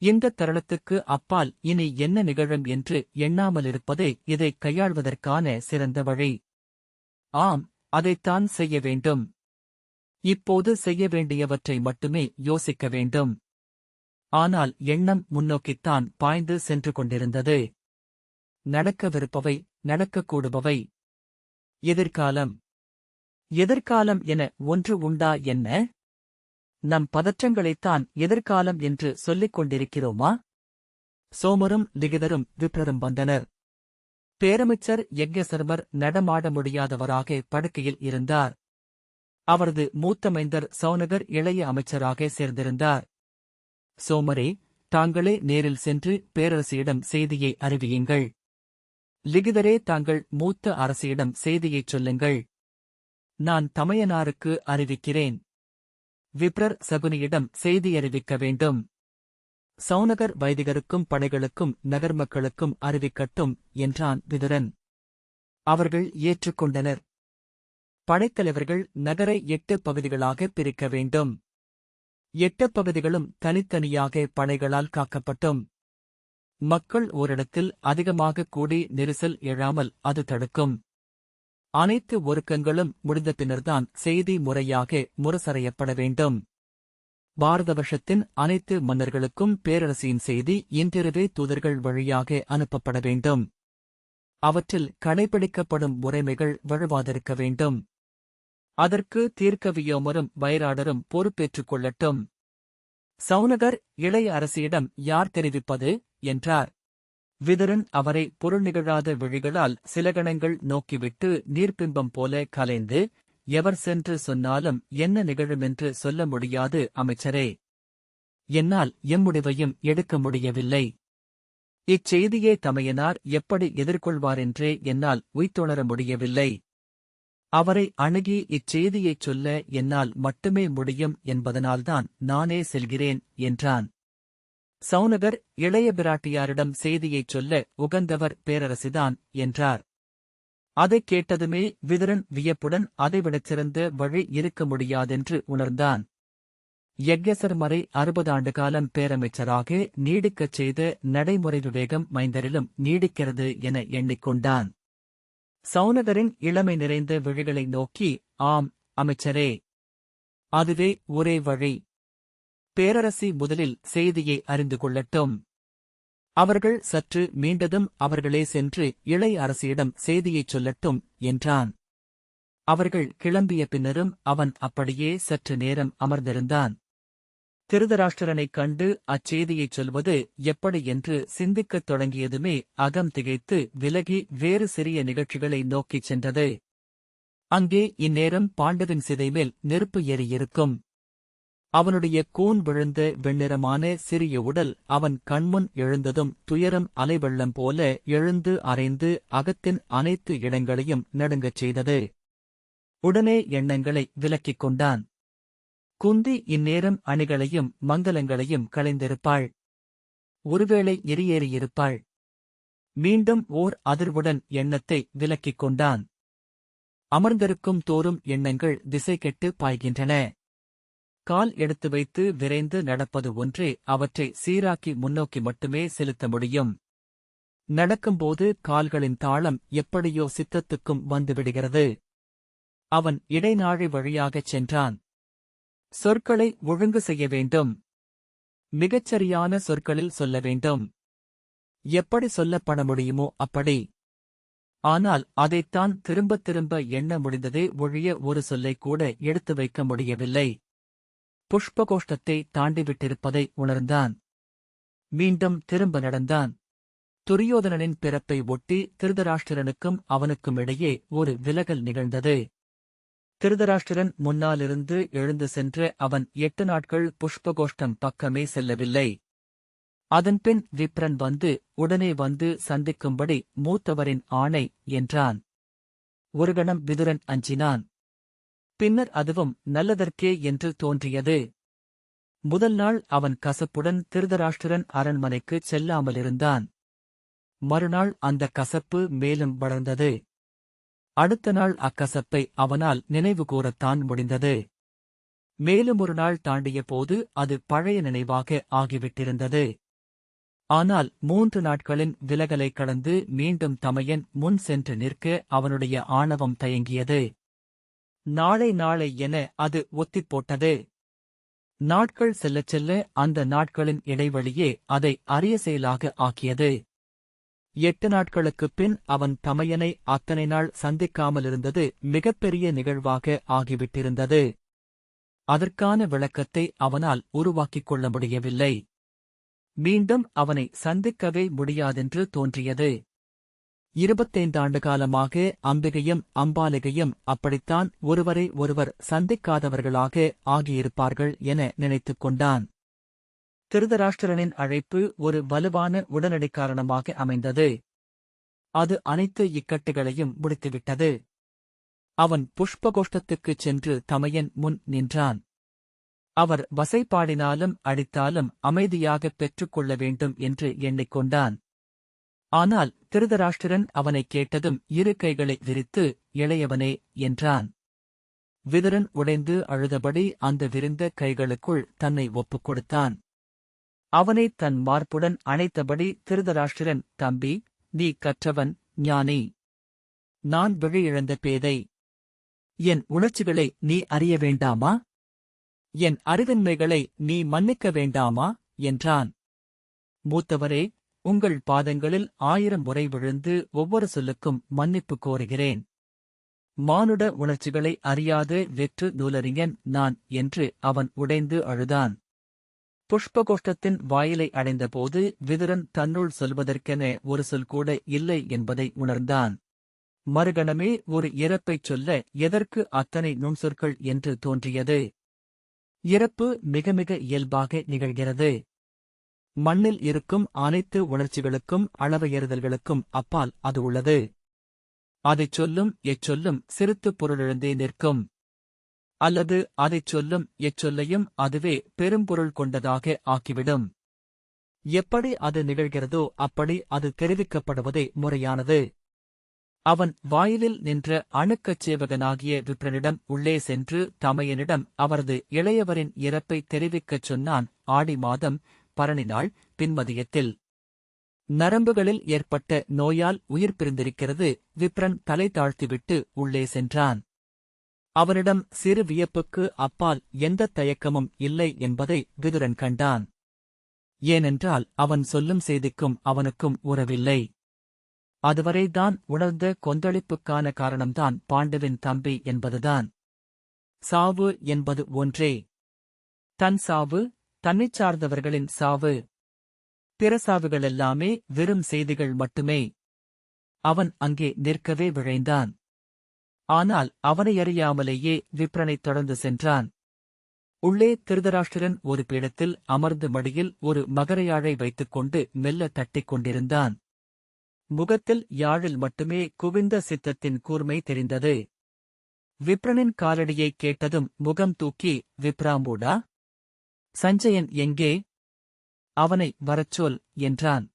இந்த தருணத்துக்கு அப்பால் இனி என்ன நிகழும் என்று எண்ணாமலிருப்பதே இதைக் கையாள்வதற்கான சிறந்த வழி. ஆம், அதைத்தான் செய்ய வேண்டும். இப்போது செய்ய வேண்டியவற்றை மட்டுமே யோசிக்க வேண்டும். ஆனால் எண்ணம் முன்னோக்கித்தான் பாய்ந்து சென்று கொண்டிருந்தது. நடக்கவிருப்பவை, நடக்கக்கூடுபவை. எதிர்காலம். எதிர்காலம் என ஒன்று உண்டா என்ன? நம் பதற்றங்களைத்தான் எதிர்காலம் என்று சொல்லிக் கொண்டிருக்கிறோமா? சோமரும் லிகிதரும் விப்ரரும் வந்தனர். பேரமைச்சர் யக்ஞசர்மர் நடமாட முடியாதவராக படுக்கையில் இருந்தார். அவரது மூத்த மைந்தர் சௌனகர் இளைய அமைச்சராக சேர்ந்திருந்தார். சோமரே, தாங்களே நேரில் சென்று பேரரசியிடம் செய்தியை அறிவியுங்கள். லிகிதரே, தாங்கள் மூத்த அரசியிடம் செய்தியைச் சொல்லுங்கள். நான் தமையனாருக்கு அறிவிக்கிறேன். விப்ரர் சகுனியிடம் செய்தி அறிவிக்க வேண்டும். சௌனகர் வைதிகருக்கும் படைகளுக்கும் நகர்மக்களுக்கும் அறிவிக்கட்டும் என்றான் விதுரன். அவர்கள் ஏற்றுக்கொண்டனர். படைத்தலைவர்கள் நகரை 8 பகுதிகளாக பிரிக்க வேண்டும். 8 பகுதிகளும் தனித்தனியாக படைகளால் காக்கப்பட்டும். மக்கள் ஓரிடத்தில் அதிகமாக கூடி நெரிசல் எழாமல் அது தடுக்கும். அனைத்து ஒருக்கங்களும் முடிந்த பின்னர்தான் செய்தி முறையாக முரசறையப்பட வேண்டும். பாரத வருஷத்தின் அனைத்து மன்னர்களுக்கும் பேரரசியின் செய்தி இன்றிரவே தூதர்கள் வழியாக அனுப்பப்பட வேண்டும். அவற்றில் கடைபிடிக்கப்படும் முறைமைகள் வழுவாதிருக்க வேண்டும். அதற்கு தீர்க்கவியோமரும் வைராடரும் பொறுப்பேற்றுக் கொள்ளட்டும். சௌனகர் இளைய அரசியிடம் யார் தெரிவிப்பது என்றார். விதுரன் அவரை பொருள் நிகழாத விழிகளால் சில கணங்கள் நோக்கிவிட்டு நீர்ப்பிம்பம் போல கலைந்து, எவர் சென்று சொன்னாலும் என்ன நிகழுமென்று சொல்ல முடியாது அமைச்சரே. என்னால் எம்முடிவையும் எடுக்க முடியவில்லை. இச்செய்தியே தமையனார் எப்படி எதிர்கொள்வாரென்றே என்னால் உய்த்துணர முடியவில்லை. அவரை அணுகி இச்செய்தியைச் சொல்ல என்னால் மட்டுமே முடியும் என்பதனால்தான் நானே செல்கிறேன் என்றான். சௌனகர் இளைய பிராட்டியாரிடம் செய்தியைச் சொல்ல உகந்தவர் பேரரசிதான் என்றார். அதைக் கேட்டதுமே விதுரன் வியப்புடன் அதைவிடச் சிறந்த வழி இருக்க முடியாதென்று உணர்ந்தான். யக்ஞசர்மரை 60 ஆண்டு காலம் பேரமைச்சராக நீடிக்கச் செய்த நடைமுறை விவேகம் மைந்தரிலும் நீடிக்கிறது என எண்ணிக்கொண்டான். சௌனகரின் இளமை நிறைந்த விழிகளை நோக்கி, ஆம் அமைச்சரே, அதுவே ஒரே வழி. பேரரசி முதலில் செய்தியை அறிந்து கொள்ளட்டும். அவர்கள் சற்று மீண்டதும் அவர்களே சென்று இளைய அரசியிடம் செய்தியைச் சொல்லட்டும் என்றான். அவர்கள் கிளம்பிய பின்னரும் அவன் அப்படியே சற்று நேரம் அமர்ந்திருந்தான். திருதராஷ்டிரனைக் கண்டு அச்செய்தியைச் சொல்வது எப்படி என்று சிந்திக்கத் தொடங்கியதுமே அகம் திகைத்து விலகி வேறு சிறிய நிகழ்ச்சிகளை நோக்கிச் சென்றது. அங்கே இந்நேரம் பாண்டவின் சிதைமேல் நெருப்பு ஏறியிருக்கும். அவனுடைய கூன் விழுந்த வெண்ணிறமான சிறிய உடல் அவன் கண்முன் எழுந்ததும் துயரம் அலைவெள்ளம் போல எழுந்து அரைந்து அகத்தின் அனைத்து இடங்களையும் நடுங்கச் செய்தது. உடனே எண்ணங்களை விலக்கிக் கொண்டான். குந்தி இந்நேரம் அணிகளையும் மங்கலங்களையும் களைந்திருப்பாள். ஒருவேளை எரியேறியிருப்பாள். மீண்டும் ஓர் அதிர்வுடன் எண்ணத்தை விலக்கிக் கொண்டான். அமர்ந்திருக்கும் தோறும் எண்ணங்கள் திசை கெட்டு பாய்கின்றன. கால் எடுத்து வைத்து விரைந்து நடப்பது ஒன்றே அவற்றை சீராக்கி முன்னோக்கி மட்டுமே செலுத்த முடியும். நடக்கும்போது கால்களின் தாளம் எப்படியோ சித்தத்துக்கும் வந்துவிடுகிறது. அவன் இடைநாழி வழியாகச் சென்றான். சொற்களை ஒழுங்கு செய்ய வேண்டும். மிகச்சரியான சொற்களில் சொல்ல வேண்டும். எப்படி சொல்லப்பட முடியுமோ அப்படி. ஆனால் அதைத்தான் திரும்பத் திரும்ப எண்ண முடிந்ததே ஒழிய ஒரு சொல்லைக் கூட எடுத்து வைக்க முடியவில்லை. புஷ்பகோஷ்டத்தை தாண்டிவிட்டிருப்பதை உணர்ந்தான். மீண்டும் திரும்ப நடந்தான். துரியோதனனின் பிறப்பை ஒட்டி திருதராஷ்டிரனுக்கும் அவனுக்கும் இடையே ஒரு விலகல் நிகழ்ந்தது. திருதராஷ்டிரன் முன்னாலிருந்து எழுந்து சென்ற அவன் 8 நாட்கள் புஷ்பகோஷ்டம் பக்கமே செல்லவில்லை. அதன்பின் விப்ரன் வந்து உடனே வந்து சந்திக்கும்படி மூத்தவரின் ஆணை என்றான். ஒரு கணம் விதுரன் அஞ்சினான். பின்னர் அதுவும் நல்லதற்கே என்று தோன்றியது. முதல் நாள் அவன் கசப்புடன் திருதராஷ்டிரன் அரண்மனைக்குச் செல்லாமலிருந்தான். மறுநாள் அந்த கசப்பு மேலும் வளர்ந்தது. அடுத்த நாள் அக்கசப்பை அவனால் நினைவு கூறத்தான் முடிந்தது. மேலும் ஒரு நாள் தாண்டிய போது அது பழைய நினைவாக ஆகிவிட்டிருந்தது. ஆனால் 3 நாட்களின் விலகலை கடந்து மீண்டும் தமையன் முன் சென்று நிற்க அவனுடைய ஆணவம் தயங்கியது. நாளை நாளை என அது ஒத்திப்போட்டது. நாட்கள் செல்லச் செல்ல அந்த நாட்களின் இடைவெளியே அதை அரிய செயலாக ஆக்கியது. 8 நாட்களுக்குப் பின் அவன் தமையனை அத்தனை நாள் சந்திக்காமலிருந்தது மிகப்பெரிய நிகழ்வாக ஆகிவிட்டிருந்தது. அதற்கான விளக்கத்தை அவனால் உருவாக்கிக் கொள்ள முடியவில்லை. மீண்டும் அவனை சந்திக்கவே முடியாதென்று தோன்றியது. 25 ஆண்டு காலமாக அம்பிகையும் அம்பாலிகையும் அப்படித்தான் ஒருவரை ஒருவர் சந்திக்காதவர்களாக ஆகியிருப்பார்கள் என நினைத்துக் கொண்டான். திருதராஷ்டிரனின் அழைப்பு ஒரு வலுவான உடனடி காரணமாக அமைந்தது. அது அனைத்து இக்கட்டுகளையும் முடித்துவிட்டது. அவன் புஷ்பகோஷ்டத்துக்குச் சென்று தமையன் முன் நின்றான். அவர் வசைபாடினாலும் அடித்தாலும் அமைதியாகப் பெற்றுக்கொள்ள வேண்டும் என்று எண்ணிக்கொண்டான். ஆனால் திருதராஷ்டிரன் அவனைக் கேட்டதும் இரு கைகளை விரித்து, இளையவனே என்றான். விதுரன் உடைந்து அழுதபடி அந்த விரிந்த கைகளுக்குள் தன்னை ஒப்புக் கொடுத்தான். அவனை தன் மார்புடன் அணைத்தபடி திருதராஷ்டிரன், தம்பி, நீ கற்றவன், ஞானி. நான் விழியிழந்த பேதை. என் உணர்ச்சிகளை நீ அறிய வேண்டாமா? என் அறிவின்மைகளை நீ மன்னிக்க வேண்டாமா? என்றான். மூத்தவரே, உங்கள் பாதங்களில் 1000 முறை விழுந்து ஒவ்வொரு சொல்லுக்கும் மன்னிப்பு கோருகிறேன். மானுட உணர்ச்சிகளை அறியாது வெற்று நூலறிஞன் நான் என்று அவன் உடைந்து அழுதான். புஷ்பகோஷ்டத்தின் வாயிலை அடைந்தபோது விதுரன் தன்னுள் சொல்வதற்கென ஒரு சொல் கூட இல்லை என்பதை உணர்ந்தான். மறுகணமே ஒரு இறப்பைச் சொல்ல எதற்கு அத்தனை நுண்சொற்கள் என்று தோன்றியது. இறப்பு மிக மிக இயல்பாக நிகழ்கிறது. மண்ணில் இருக்கும் அனைத்து உணர்ச்சிகளுக்கும் அளவையறுதல்களுக்கும் அப்பால் அது உள்ளது. அதைச் சொல்லும் எச்சொல்லும் சிறுத்துப் பொருளிழந்தே நிற்கும். அல்லது அதைச் சொல்லும் எச்சொல்லையும் அதுவே பெரும்பொருள் கொண்டதாக ஆக்கிவிடும். எப்படி அது நிகழ்கிறதோ அப்படி அது தெரிவிக்கப்படுவதே முறையானது. அவன் வாயிலில் நின்ற அணுக்கச் சேவகனாகிய விப்ரனிடம் உள்ளே சென்று தமையனிடம் அவரது இளையவரின் இறப்பை தெரிவிக்கச் சொன்னான். ஆடி மாதம், பரணி நாள், பின்மதியத்தில். நரம்புகளில் ஏற்பட்ட நோயால் உயிர் பிரிந்திருக்கிறது. விப்ரன் தலை தாழ்த்திவிட்டு உள்ளே சென்றான். அவனிடம் சிறு வியப்புக்கு அப்பால் எந்தத் தயக்கமும் இல்லை என்பதை விதுரன் கண்டான். ஏனென்றால் அவன் சொல்லும் செய்திக்கும் அவனுக்கும் உறவில்லை. அதுவரைதான் உணர்ந்த கொந்தளிப்புக்கான காரணம்தான் பாண்டுவின் தம்பி என்பதுதான். சாவு என்பது ஒன்றே. தன் சாவு, தன்னைச் சார்ந்தவர்களின் சாவு. பிற சாவுகளெல்லாமே வெறும் செய்திகள் மட்டுமே. அவன் அங்கே நிற்கவே விழைந்தான். ஆனால் அவனையறியாமலேயே விப்ரனைத் தொடர்ந்து சென்றான். உள்ளே திருதராஷ்டிரன் ஒரு பீடத்தில் அமர்ந்து மடியில் ஒரு மகரையாழை வைத்துக்கொண்டு மெல்ல தட்டிக் கொண்டிருந்தான். முகத்தில் யாழில் மட்டுமே குவிந்த சித்தத்தின் கூர்மை தெரிந்தது. விப்ரனின் காலடியைக் கேட்டதும் முகம் தூக்கி, விப்ராம்பூடா, சஞ்சயன் எங்கே? அவனை வரச்சொல் என்றான்.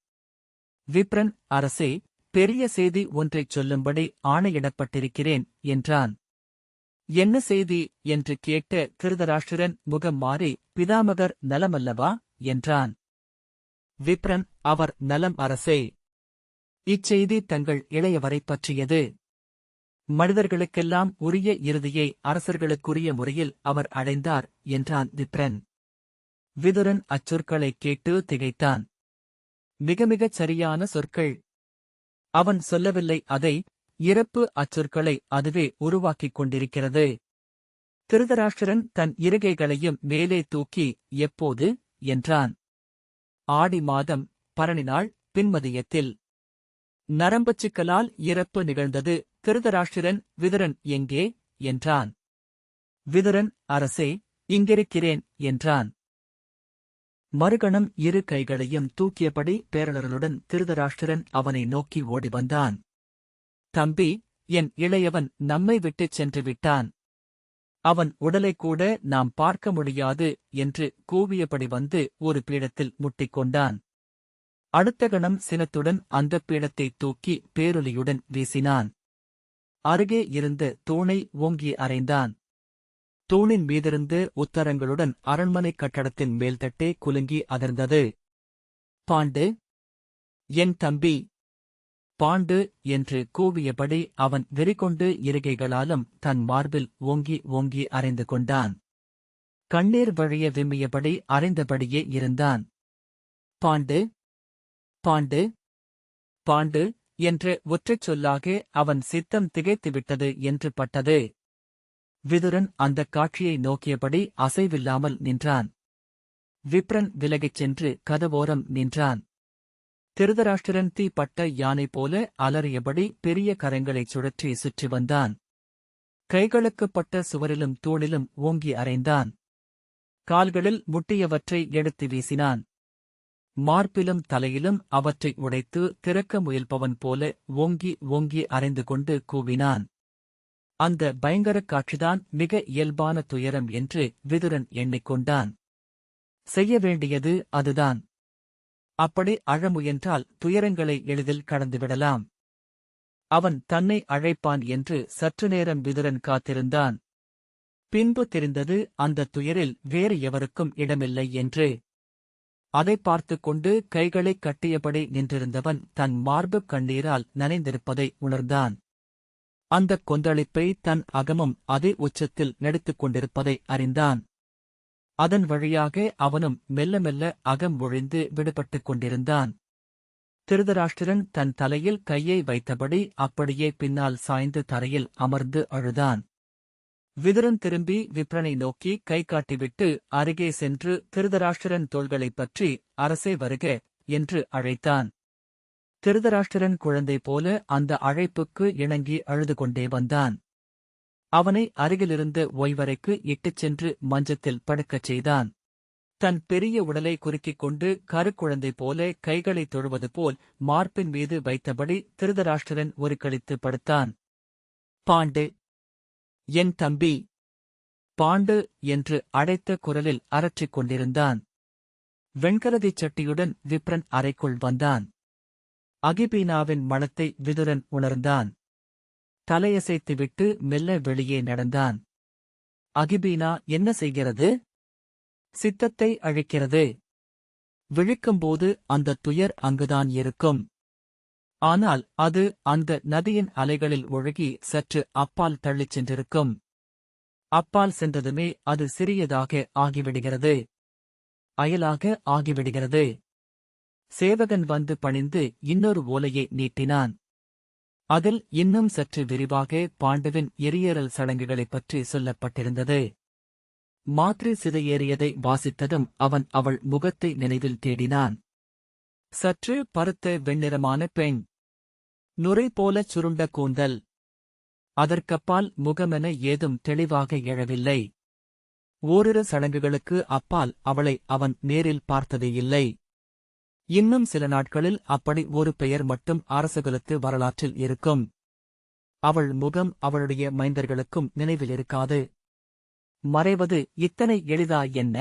விப்ரன், அரசே, பெரிய செய்தி ஒன்றைச் சொல்லும்படி ஆணையிடப்பட்டிருக்கிறேன் என்றான். என்ன செய்தி என்று கேட்ட திருதராஷ்டிரன் முகம் மாறி, பிதாமகர் நலமல்லவா என்றான். விப்ரன், அவர் நலம் அரசே. இச்செய்தி தங்கள் இளையவரைப் பற்றியது. மனிதர்களுக்கெல்லாம் உரிய இறுதியை அரசர்களுக்குரிய முறையில் அவர் அடைந்தார் என்றான் விப்ரன். விதுரன் அச்சொற்களைக் கேட்டு திகைத்தான். மிக மிகச் சரியான சொற்கள். அவன் சொல்லவில்லை அதை, இறப்பு அச்சொற்களை அதுவே உருவாக்கிக் கொண்டிருக்கிறது. திருதராஷ்டிரன் தன் இருகைகளையும் மேலே தூக்கி, எப்போது என்றான். ஆடி மாதம், பரணி நாள், பின்மதியத்தில். நரம்புச் சிக்கலால் இறப்பு நிகழ்ந்தது. திருதராஷ்டிரன், விதுரன் எங்கே என்றான். விதுரன், அரசே, இங்கிருக்கிறேன் என்றான். மறுகணம் இரு கைகளையும் தூக்கியபடி பேரலர்களுடன் திருதராஷ்டிரன் அவனை நோக்கி ஓடி வந்தான். தம்பி, என் இளையவன் நம்மை விட்டுச் சென்று விட்டான். அவன் உடலைக்கூட நாம் பார்க்க முடியாது என்று கூவியபடி வந்து ஒரு பீடத்தில் முட்டிக்கொண்டான். அடுத்த கணம் சினத்துடன் அந்தப் பீடத்தைத் தூக்கி பேரொலியுடன் வீசினான். அருகே இருந்த தூணை ஓங்கி அறைந்தான். தூணின் மீதிருந்து உத்தரங்களுடன் அரண்மனைக் கட்டடத்தின் மேல்தட்டே குலுங்கி அதிர்ந்தது. பாண்டு, என் தம்பி! பாண்டு என்று கூவியபடி அவன் வெறிகொண்டு இருகைகளாலும் தன் மார்பில் ஓங்கி ஓங்கி அறைந்து கொண்டான். கண்ணீர் வழிய விம்மியபடி அறைந்தபடியே இருந்தான். பாண்டு, பாண்டு, பாண்டு என்ற ஒற்றைச் சொல்லாக அவன் சித்தம் திகைத்துவிட்டது என்று பட்டது. விதுரன் அந்தக் காட்சியை நோக்கியபடி அசைவில்லாமல் நின்றான். விப்ரன் விலகிச் சென்று கதவோரம் நின்றான். திருதராஷ்டிரன் தீப்பட்ட யானை போல அலறியபடி பெரிய கரங்களைச் சுழற்றி சுற்றி வந்தான். கைகளுக்குப் பட்ட சுவரிலும் தூணிலும் ஓங்கி அறைந்தான். கால்களில் முட்டியவற்றை எடுத்து வீசினான். மார்பிலும் தலையிலும் அவற்றை உடைத்து திறக்க முயல்பவன் போல ஓங்கி ஓங்கி அறைந்து கொண்டு கூவினான். அந்த பயங்கரக் காட்சிதான் மிக இயல்பான துயரம் என்று விதுரன் எண்ணிக்கொண்டான். செய்ய வேண்டியது அதுதான். அப்படி அழ முயன்றால் துயரங்களை எளிதில் கடந்துவிடலாம். அவன் தன்னை அழைப்பான் என்று சற்று நேரம் விதுரன் காத்திருந்தான். பின்பு தெரிந்தது அந்த துயரில் வேறு எவருக்கும் இடமில்லை என்று. அதைப் பார்த்துக் கொண்டு கைகளைக் கட்டியபடி நின்றிருந்தவன் தன் மார்புக் கண்ணீரால் நனைந்திருப்பதை உணர்ந்தான். அந்தக் கொந்தளிப்பை தன் அகமும் அதே உச்சத்தில் நடித்துக் கொண்டிருப்பதை அறிந்தான். அதன் வழியாக அவனும் மெல்ல மெல்ல அகம் ஒழிந்து விடுபட்டுக் கொண்டிருந்தான். திருதராஷ்டிரன் தன் தலையில் கையை வைத்தபடி அப்படியே பின்னால் சாய்ந்து தரையில் அமர்ந்து அழுதான். விதுரன் திரும்பி விப்ரனை நோக்கி கை காட்டிவிட்டு அருகே சென்று திருதராஷ்டிரன் தோள்களைப் பற்றி அரசே வருக என்று அழைத்தான். திருதராஷ்டிரன் குழந்தை போல அந்த அழைப்புக்கு இணங்கி அழுது கொண்டே வந்தான். அவனை அருகிலிருந்த ஓய்வறைக்கு இட்டுச் சென்று மஞ்சத்தில் படுக்கச் செய்தான். தன் பெரிய உடலை குறுக்கிக் கொண்டு கருக்குழந்தை போல கைகளைத் தொழுவது போல் மார்பின் மீது வைத்தபடி திருதராஷ்டிரன் ஒருக்களித்து படுத்தான். பாண்டு, என் தம்பி! பாண்டு என்று அழைத்த குரலில் அரற்றிக் கொண்டிருந்தான். வெண்கலதிச் சட்டியுடன் விப்ரன் அறைக்குள் வந்தான். அகிபீனாவின் மணத்தை விதுரன் உணர்ந்தான். தலையசைத்துவிட்டு மெல்ல வெளியே நடந்தான். அகிபீனா என்ன செய்கிறது? சித்தத்தை அழிக்கிறது. விழிக்கும்போது அந்த துயர் அங்குதான் இருக்கும். ஆனால் அது அந்த நதியின் அலைகளில் ஒழுகி சற்று அப்பால் தள்ளிச் சென்றிருக்கும். அப்பால் சென்றதுமே அது சிறியதாக ஆகிவிடுகிறது. அயலாக ஆகிவிடுகிறது. சேவகன் வந்து பணிந்து இன்னொரு ஓலையை நீட்டினான். அதில் இன்னும் சற்று விரிவாக பாண்டுவின் எரியேறல் சடங்குகளைப் பற்றி சொல்லப்பட்டிருந்தது. மாத்ரி சிதையேறியதை வாசித்ததும் அவன் அவள் முகத்தை நினைவில் தேடினான். சற்று பருத்த வெண்ணிறமான பெண். நுரை போலச் சுருண்ட கூந்தல். அதற்கப்பால் முகமென ஏதும் தெளிவாக எழவில்லை. ஓரிரு சடங்குகளுக்கு அப்பால் அவளை அவன் நேரில் பார்த்ததே இல்லை. இன்னும் சில நாட்களில் அப்படி ஒரு பெயர் மட்டும் அரசகுலத்து வரலாற்றில் இருக்கும். அவள் முகம் அவளுடைய மைந்தர்களுக்கும் நினைவில் இருக்காது. மறைவது இத்தனை எளிதா என்ன?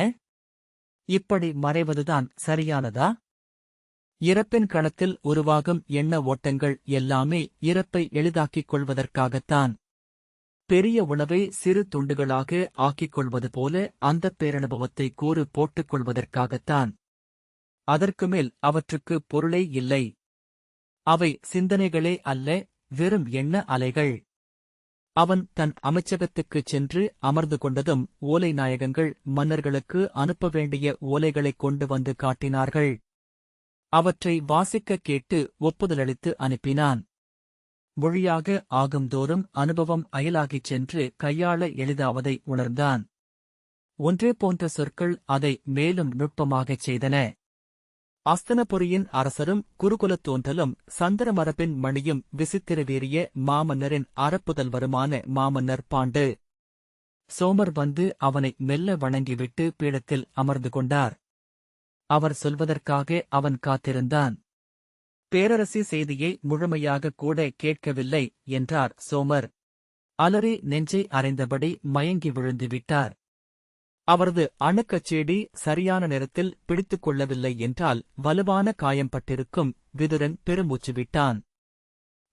இப்படி மறைவதுதான் சரியானதா? இறப்பின் களத்தில் உருவாகும் எண்ண ஓட்டங்கள் எல்லாமே இறப்பை எளிதாக்கிக் கொள்வதற்காகத்தான். பெரிய உணவை சிறு துண்டுகளாக ஆக்கிக் கொள்வது போல அந்தப் பேரனுபவத்தை கூறு போட்டுக் கொள்வதற்காகத்தான். அதற்குமேல் அவற்றுக்கு பொருளே இல்லை. அவை சிந்தனைகளே அல்ல, வெறும் எண்ண அலைகள். அவன் தன் அமைச்சகத்துக்குச் சென்று அமர்ந்து கொண்டதும் ஓலை நாயகங்கள் மன்னர்களுக்கு அனுப்ப வேண்டிய ஓலைகளைக் கொண்டு வந்து காட்டினார்கள். அவற்றை வாசிக்கக் கேட்டு ஒப்புதலளித்து அனுப்பினான். மொழியாக ஆகும்தோறும் அனுபவம் அயலாகிச் சென்று கையாள எளிதாவதை உணர்ந்தான். ஒன்றே போன்ற சொற்கள் அதை மேலும் நுட்பமாகச் செய்தன. அஸ்தனபுரியின் அரசரும் குருகுலத் தோன்றலும் சந்திரமரபின் மணியும் விசித்திர வீரிய மாமன்னரின் அறப்புதல்வருமான மாமன்னர் பாண்டு. சோமர் வந்து அவனை மெல்ல வணங்கிவிட்டு பீடத்தில் அமர்ந்து கொண்டார். அவர் சொல்வதற்காக அவன் காத்திருந்தான். பேரரசி செய்தியை முழுமையாகக் கூட கேட்கவில்லை என்றார் சோமர். அலறி நெஞ்சை அறைந்தபடி மயங்கி விழுந்துவிட்டார். அவரது அணுக்கச்சேடி சரியான நேரத்தில் பிடித்துக் கொள்ளவில்லை என்றால் வலுவான காயம்பட்டிருக்கும். விதுரன் பெருமூச்சு விட்டான்.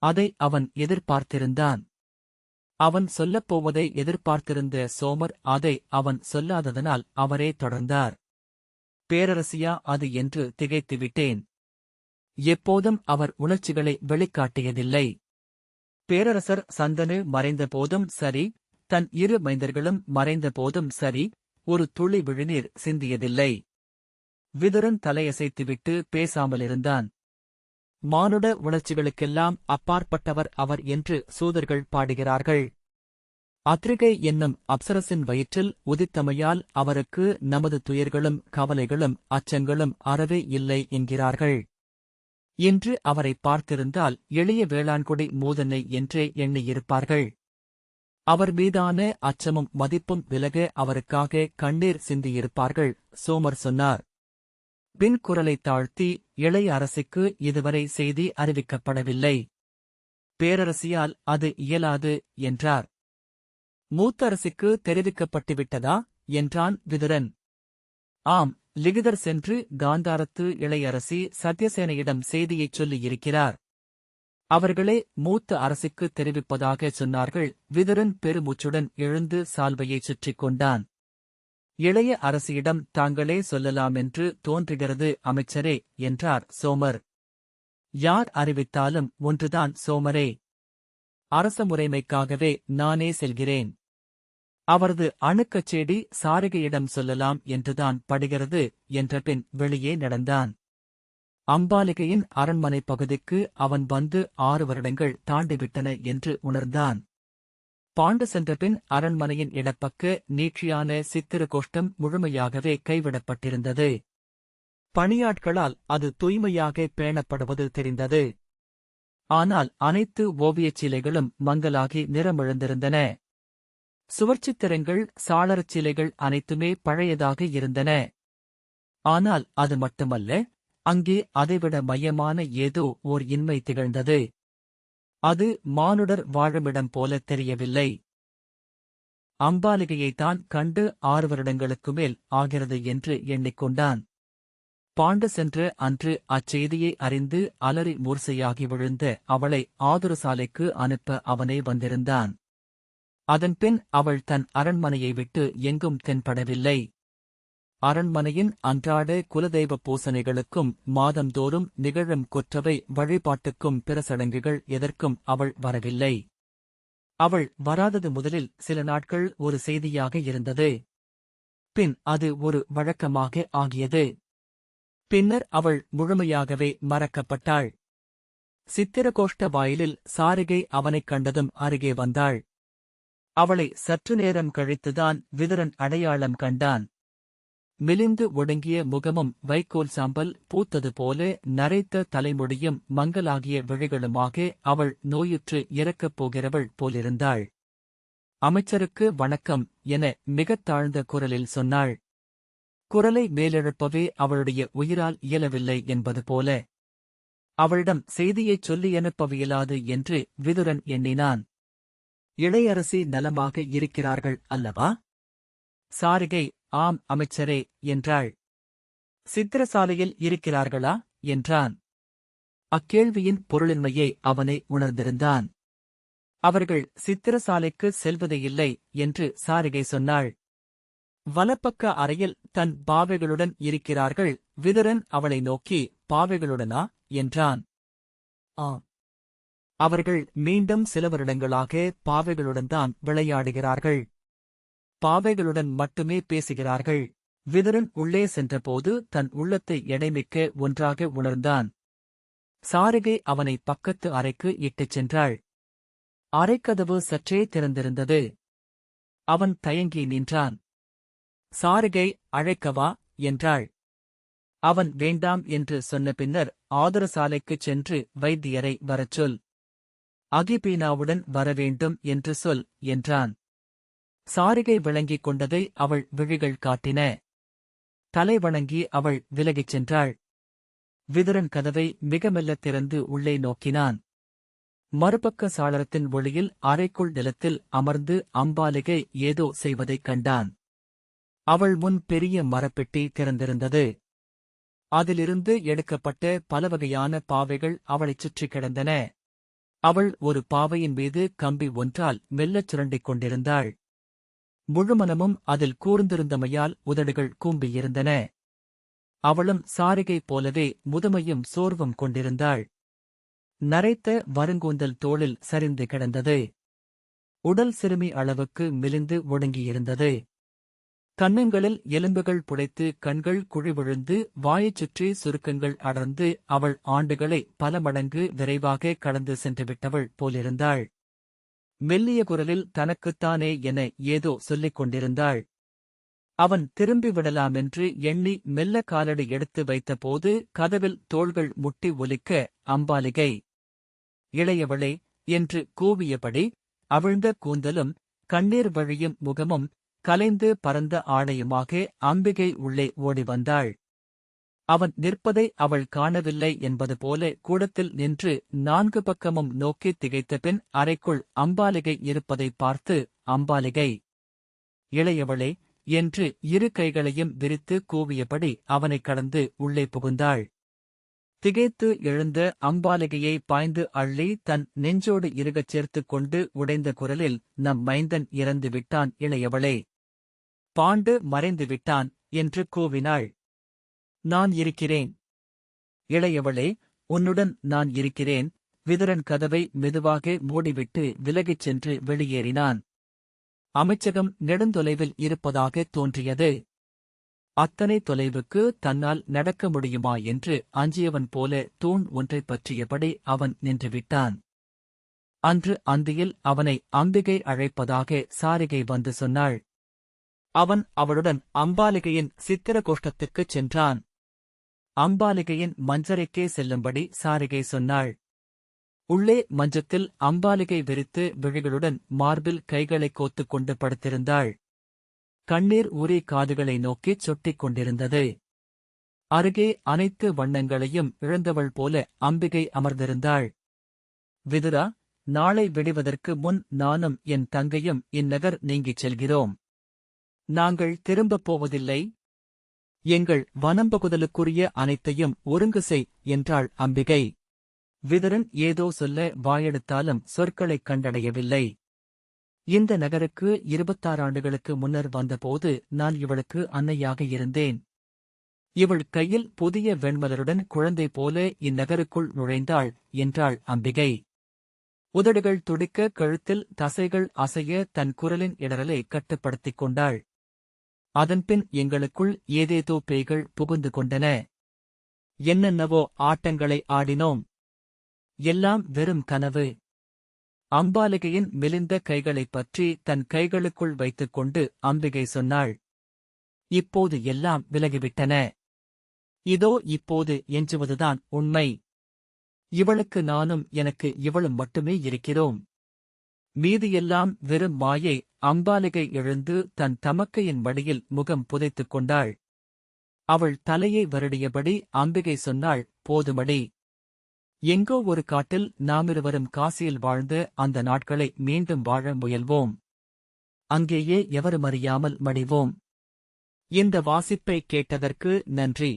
அதை அவன் எதிர்பார்த்திருந்தான். அவன் சொல்லப்போவதை எதிர்பார்த்திருந்த சோமர் அதை அவன் சொல்லாததனால் அவரே தொடர்ந்தார். பேரரசியா அது என்று திகைத்துவிட்டேன். எப்போதும் அவர் உணர்ச்சிகளை வெளிக்காட்டியதில்லை. பேரரசர் சந்தனு மறைந்தபோதும் சரி, தன் இரு மைந்தர்களும் மறைந்தபோதும் சரி, ஒரு துளி விழிநீர் சிந்தியதில்லை. விதுரன் தலையசைத்துவிட்டு பேசாமலிருந்தான். மானுட உணர்ச்சிகளுக்கெல்லாம் அப்பாற்பட்டவர் அவர் என்று சூதர்கள் பாடுகிறார்கள். அத்ரிகை என்னும் அப்சரசின் வயிற்றில் உதித்தமையால் அவருக்கு நமது துயர்களும் கவலைகளும் அச்சங்களும் அறவே இல்லை என்கிறார்கள். இன்று அவரை பார்த்திருந்தால் எளிய வேளாண்குடி மூதனை என்றே எண்ணியிருப்பார்கள். அவர் மீதான அச்சமும் மதிப்பும் விலக அவருக்காக கண்ணீர் சிந்தியிருப்பார்கள். சோமர் சொன்னார். பின் குரலை தாழ்த்தி, இளைய அரசிக்கு இதுவரை செய்தி அறிவிக்கப்படவில்லை. பேரரசியால் அது இயலாது என்றார். மூத்த அரசிக்கு தெரிவிக்கப்பட்டுவிட்டதா என்றான் விதுரன். ஆம், லிகிதர் சென்று காந்தாரத்து இளையரசி சத்யசேனையிடம் செய்தியைச் சொல்லியிருக்கிறார். அவர்களே மூத்த அரசிக்கு தெரிவிப்பதாக சொன்னார்கள். விதுரன் பெருமூச்சுடன் எழுந்து சால்வையைச் சுற்றிக் கொண்டான். இளைய அரசியிடம் தாங்களே சொல்லலாமென்று தோன்றுகிறது அமைச்சரே என்றார் சோமர். யார் அறிவித்தாலும் ஒன்றுதான் சோமரே. அரச முறைமைக்காகவே நானே செல்கிறேன். அவரது அணுக்கச்செடி சாரிகையிடம் சொல்லலாம் என்றுதான் படுகிறது என்றபின் வெளியே நடந்தான். அம்பாலிகையின் அரண்மனை பகுதிக்கு அவன் வந்து 6 வருடங்கள் தாண்டிவிட்டன என்று உணர்ந்தான். பாண்டு சென்றபின் அரண்மனையின் இடப்பக்க நீட்சியான சித்திரகோஷ்டம் முழுமையாகவே கைவிடப்பட்டிருந்தது. பணியாட்களால் அது தூய்மையாக பேணப்படுவது தெரிந்தது. ஆனால் அனைத்து ஓவியச் சிலைகளும் மங்கலாகி நிறமிழந்திருந்தன. சுவர்ச்சித்திரங்கள், சாளரச் சிலைகள் அனைத்துமே பழையதாக இருந்தன. ஆனால் அது மட்டுமல்ல, அங்கே அதைவிட மையமான ஏதோ ஓர் இன்மை திகழ்ந்தது. அது மானுடர் வாழுமிடம் போல தெரியவில்லை. அம்பாலிகையைத்தான் கண்டு 6 வருடங்களுக்கு மேல் ஆகிறது என்று எண்ணிக்கொண்டான். பாண்டு சென்ற அன்று அச்செய்தியை அறிந்து அலறி மூர்சையாகி விழுந்த அவளை ஆதுரசாலைக்கு அனுப்ப அவனே வந்திருந்தான். அதன்பின் அவள் தன் அரண்மனையை விட்டு எங்கும் தென்படவில்லை. அரண்மனையின் அன்றாட குலதெய்வ பூசனைகளுக்கும் மாதந்தோறும் நிகழும் கொற்றவை வழிபாட்டுக்கும் பிற சடங்குகள் எதற்கும் அவள் வரவில்லை. அவள் வராதது முதலில் சில நாட்கள் ஒரு செய்தியாக இருந்தது. பின் அது ஒரு வழக்கமாக ஆகியது. பின்னர் அவள் முழுமையாகவே மறக்கப்பட்டாள். சித்திரகோஷ்ட வாயிலில் சாரிகை அவனைக் கண்டதும் அருகே வந்தாள். அவளை சற்று நேரம் கழித்துதான் விதுரன் அடையாளம் கண்டான். மெலிந்து ஒடுங்கிய முகமும் வைக்கோல் சாம்பல் பூத்தது போல நரைத்த தலைமுடியும் மங்கலாகிய விழிகளுமாக அவள் நோயுற்று இறக்கப் போகிறவள் போலிருந்தாள். அமைச்சருக்கு வணக்கம் என மிகத் தாழ்ந்த குரலில் சொன்னாள். குரலை மேலெழுப்பவே அவளுடைய உயிரால் இயலவில்லை என்பது போல. அவளிடம் செய்தியைச் சொல்லி அனுப்பவியலாது என்று விதுரன் எண்ணினான். இளையரசி நலமாக இருக்கிறார்கள் அல்லவா? சாரிகை, ஆம் அமைச்சரே என்றாள். சித்திரசாலையில் இருக்கிறார்களா என்றான். அக்கேள்வியின் பொருளின்மையை அவனை உணர்ந்திருந்தான். அவர்கள் சித்திரசாலைக்கு செல்வதையில்லை என்று சாரிகை சொன்னாள். வலப்பக்க அறையில் தன் பாவைகளுடன் இருக்கிறார்கள். விதுரன் அவளை நோக்கி, பாவைகளுடனா என்றான். ஆம். அவர்கள் மீண்டும் சில வருடங்களாக பாவைகளுடன் விளையாடுகிறார்கள். பாவைகளுடன் மட்டுமே பேசுகிறார்கள். விதுரன் உள்ளே சென்றபோது தன் உள்ளத்தை எடைமிக்க ஒன்றாக உணர்ந்தான். சாரிகை அவனை பக்கத்து அறைக்கு இட்டுச் சென்றாள். அறைக்கதவு சற்றே திறந்திருந்தது. அவன் தயங்கி நின்றான். சாரிகை, அழைக்கவா என்றாள். அவன் வேண்டாம் என்று சொன்ன பின்னர், ஆதுரசாலைக்குச் சென்று வைத்தியரை வரச் சொல். அகிபீனாவுடன் வரவேண்டும் என்று சொல் என்றான். சாரிகை விளங்கிக் கொண்டதை அவள் விழிகள் காட்டின. தலை வணங்கி அவள் விலகிச் சென்றாள். விதுரன் கதவை மிக மெல்லத் திறந்து உள்ளே நோக்கினான். மறுபக்க சாளரத்தின் ஒளியில் அறைக்குள் நிலத்தில் அமர்ந்து அம்பாலிகை ஏதோ செய்வதைக் கண்டான். அவள் முன் பெரிய மரப்பெட்டி திறந்திருந்தது. அதிலிருந்து எடுக்கப்பட்ட பலவகையான பாவைகள் அவளைச் சுற்றிக் கிடந்தன. அவள் ஒரு பாவையின் மீது கம்பி ஒன்றால் மெல்லச் சுரண்டிக் கொண்டிருந்தாள். முழுமனமும் அதில் கூர்ந்திருந்தமையால் உதடுகள் கூம்பியிருந்தன. அவளும் சாரிகை போலவே முதுமையும் சோர்வும் கொண்டிருந்தாள். நரைத்த வருங்கூந்தல் தோளில் சரிந்து கிடந்தது. உடல் சிறுமி அளவுக்கு மெலிந்து ஒடுங்கியிருந்தது. கன்னங்களில் எலும்புகள் புடைத்து கண்கள் குழிவிழுந்து வாயைச் சுற்றி சுருக்கங்கள் அடர்ந்து அவள் ஆண்டுகளை பல மடங்கு விரைவாக கடந்து சென்றுவிட்டவள் போலிருந்தாள். மெல்லிய குரலில் தனக்குத்தானே என ஏதோ சொல்லிக் கொண்டிருந்தாள். அவன் திரும்பிவிடலாமென்று எண்ணி மெல்ல காலடி எடுத்து வைத்தபோது கதவில் தோள்கள் முட்டி ஒலிக்க, அம்பாலிகை, இளையவளே என்று கூவியபடி, அவிழ்ந்த கூந்தலும் கண்ணீர் வழியும் முகமும் கலைந்து பரந்த ஆடையுமாக அம்பிகை உள்ளே ஓடி வந்தாள். அவன் நிற்பதை அவள் காணவில்லை என்பது போல கூடத்தில் நின்று 4 பக்கமும் நோக்கித் திகைத்தபின் அறைக்குள் அம்பாலிகை இருப்பதைப் பார்த்து, அம்பாலிகை, இளையவளே என்று 2 கைகளையும் விரித்து கூவியபடி அவனைக் கடந்து உள்ளே புகுந்தாள். திகைத்து எழுந்த அம்பாலிகையை பாய்ந்து அள்ளி தன் நெஞ்சோடு இறுகச் சேர்த்துக் கொண்டு உடைந்த குரலில், நம் மைந்தன் இறந்து விட்டான் இளையவளே, பாண்டு மறைந்து விட்டான் என்று கூவினாள். நான் இருக்கிறேன் இளையவளே, உன்னுடன் நான் இருக்கிறேன். விதுரன் கதவை மெதுவாக மூடிவிட்டு விலகிச் சென்று வெளியேறினான். அமைச்சகம் நெடுந்தொலைவில் இருப்பதாக தோன்றியது. அத்தனை தொலைவுக்கு தன்னால் நடக்க முடியுமா என்று அஞ்சியவன் போல தூண் ஒன்றைப் பற்றியபடி அவன் நின்றுவிட்டான். அன்று அந்தியில் அவனை அம்பிகை அழைப்பதாக சாரிகை வந்து சொன்னாள். அவன் அவளுடன் அம்பாலிகையின் சித்திரகோஷ்டத்திற்குச் சென்றான். அம்பாலிகையின் மஞ்சரைக்கே செல்லும்படி சாரிகை சொன்னாள். உள்ளே மஞ்சத்தில் அம்பாலிகை விரித்து விழிகளுடன் மார்பில் கைகளைக் கோத்துக் கொண்டு படுத்திருந்தாள். கண்ணீர் ஊறி காதுகளை நோக்கிச் சொட்டிக் கொண்டிருந்தது. அருகே அனைத்து வண்ணங்களையும் இழந்தவள் போல அம்பிகை அமர்ந்திருந்தாள். விதுரா, நாளை விடிவதற்கு முன் நானும் என் தங்கையும் இந்நகர் நீங்கிச் செல்கிறோம். நாங்கள் திரும்பப் போவதில்லை. எங்கள் வனம்பகுதலுக்குரிய அனைத்தையும் ஒருங்கு செய் என்றாள் அம்பிகை. விதுரன் ஏதோ சொல்ல வாயெடுத்தாலும் சொற்களைக் கண்டடையவில்லை. இந்த நகருக்கு 26 ஆண்டுகளுக்கு முன்னர் வந்தபோது நான் இவளுக்கு அன்னையாக இருந்தேன். இவள் கையில் புதிய வெண்மலருடன் குழந்தை போல இந்நகருக்குள் நுழைந்தாள் என்றாள் அம்பிகை. உதடுகள் துடிக்க, கழுத்தில் தசைகள் அசைய தன் குரலின் இடரலை கட்டுப்படுத்திக் கொண்டாள். அதன்பின் எங்களுக்குள் ஏதேதோ பேய்கள் புகுந்து கொண்டன. என்னென்னவோ ஆட்டங்களை ஆடினோம். எல்லாம் வெறும் கனவு. அம்பாலிகையின் மெலிந்த கைகளைப் பற்றி தன் கைகளுக்குள் வைத்துக் கொண்டு அம்பிகை சொன்னாள். இப்போது எல்லாம் விலகிவிட்டன. இதோ இப்போது எஞ்சுவதுதான் உண்மை. இவளுக்கு நானும் எனக்கு இவளும் மட்டுமே இருக்கிறோம். மீதியெல்லாம் வெறும் மாயை. அம்பாலிகை எழுந்து தன் தமக்கையின் மடியில் முகம் புதைத்துக் கொண்டாள். அவள் தலையை வருடியபடி அம்பிகை சொன்னாள், போதுமடி. எங்கோ ஒரு காட்டில் நாமிருவரும் காசியில் வாழ்ந்த அந்த நாட்களை மீண்டும் வாழ முயல்வோம். அங்கேயே எவருமறியாமல் மடிவோம். இந்த வாசிப்பை கேட்டதற்கு நன்றி.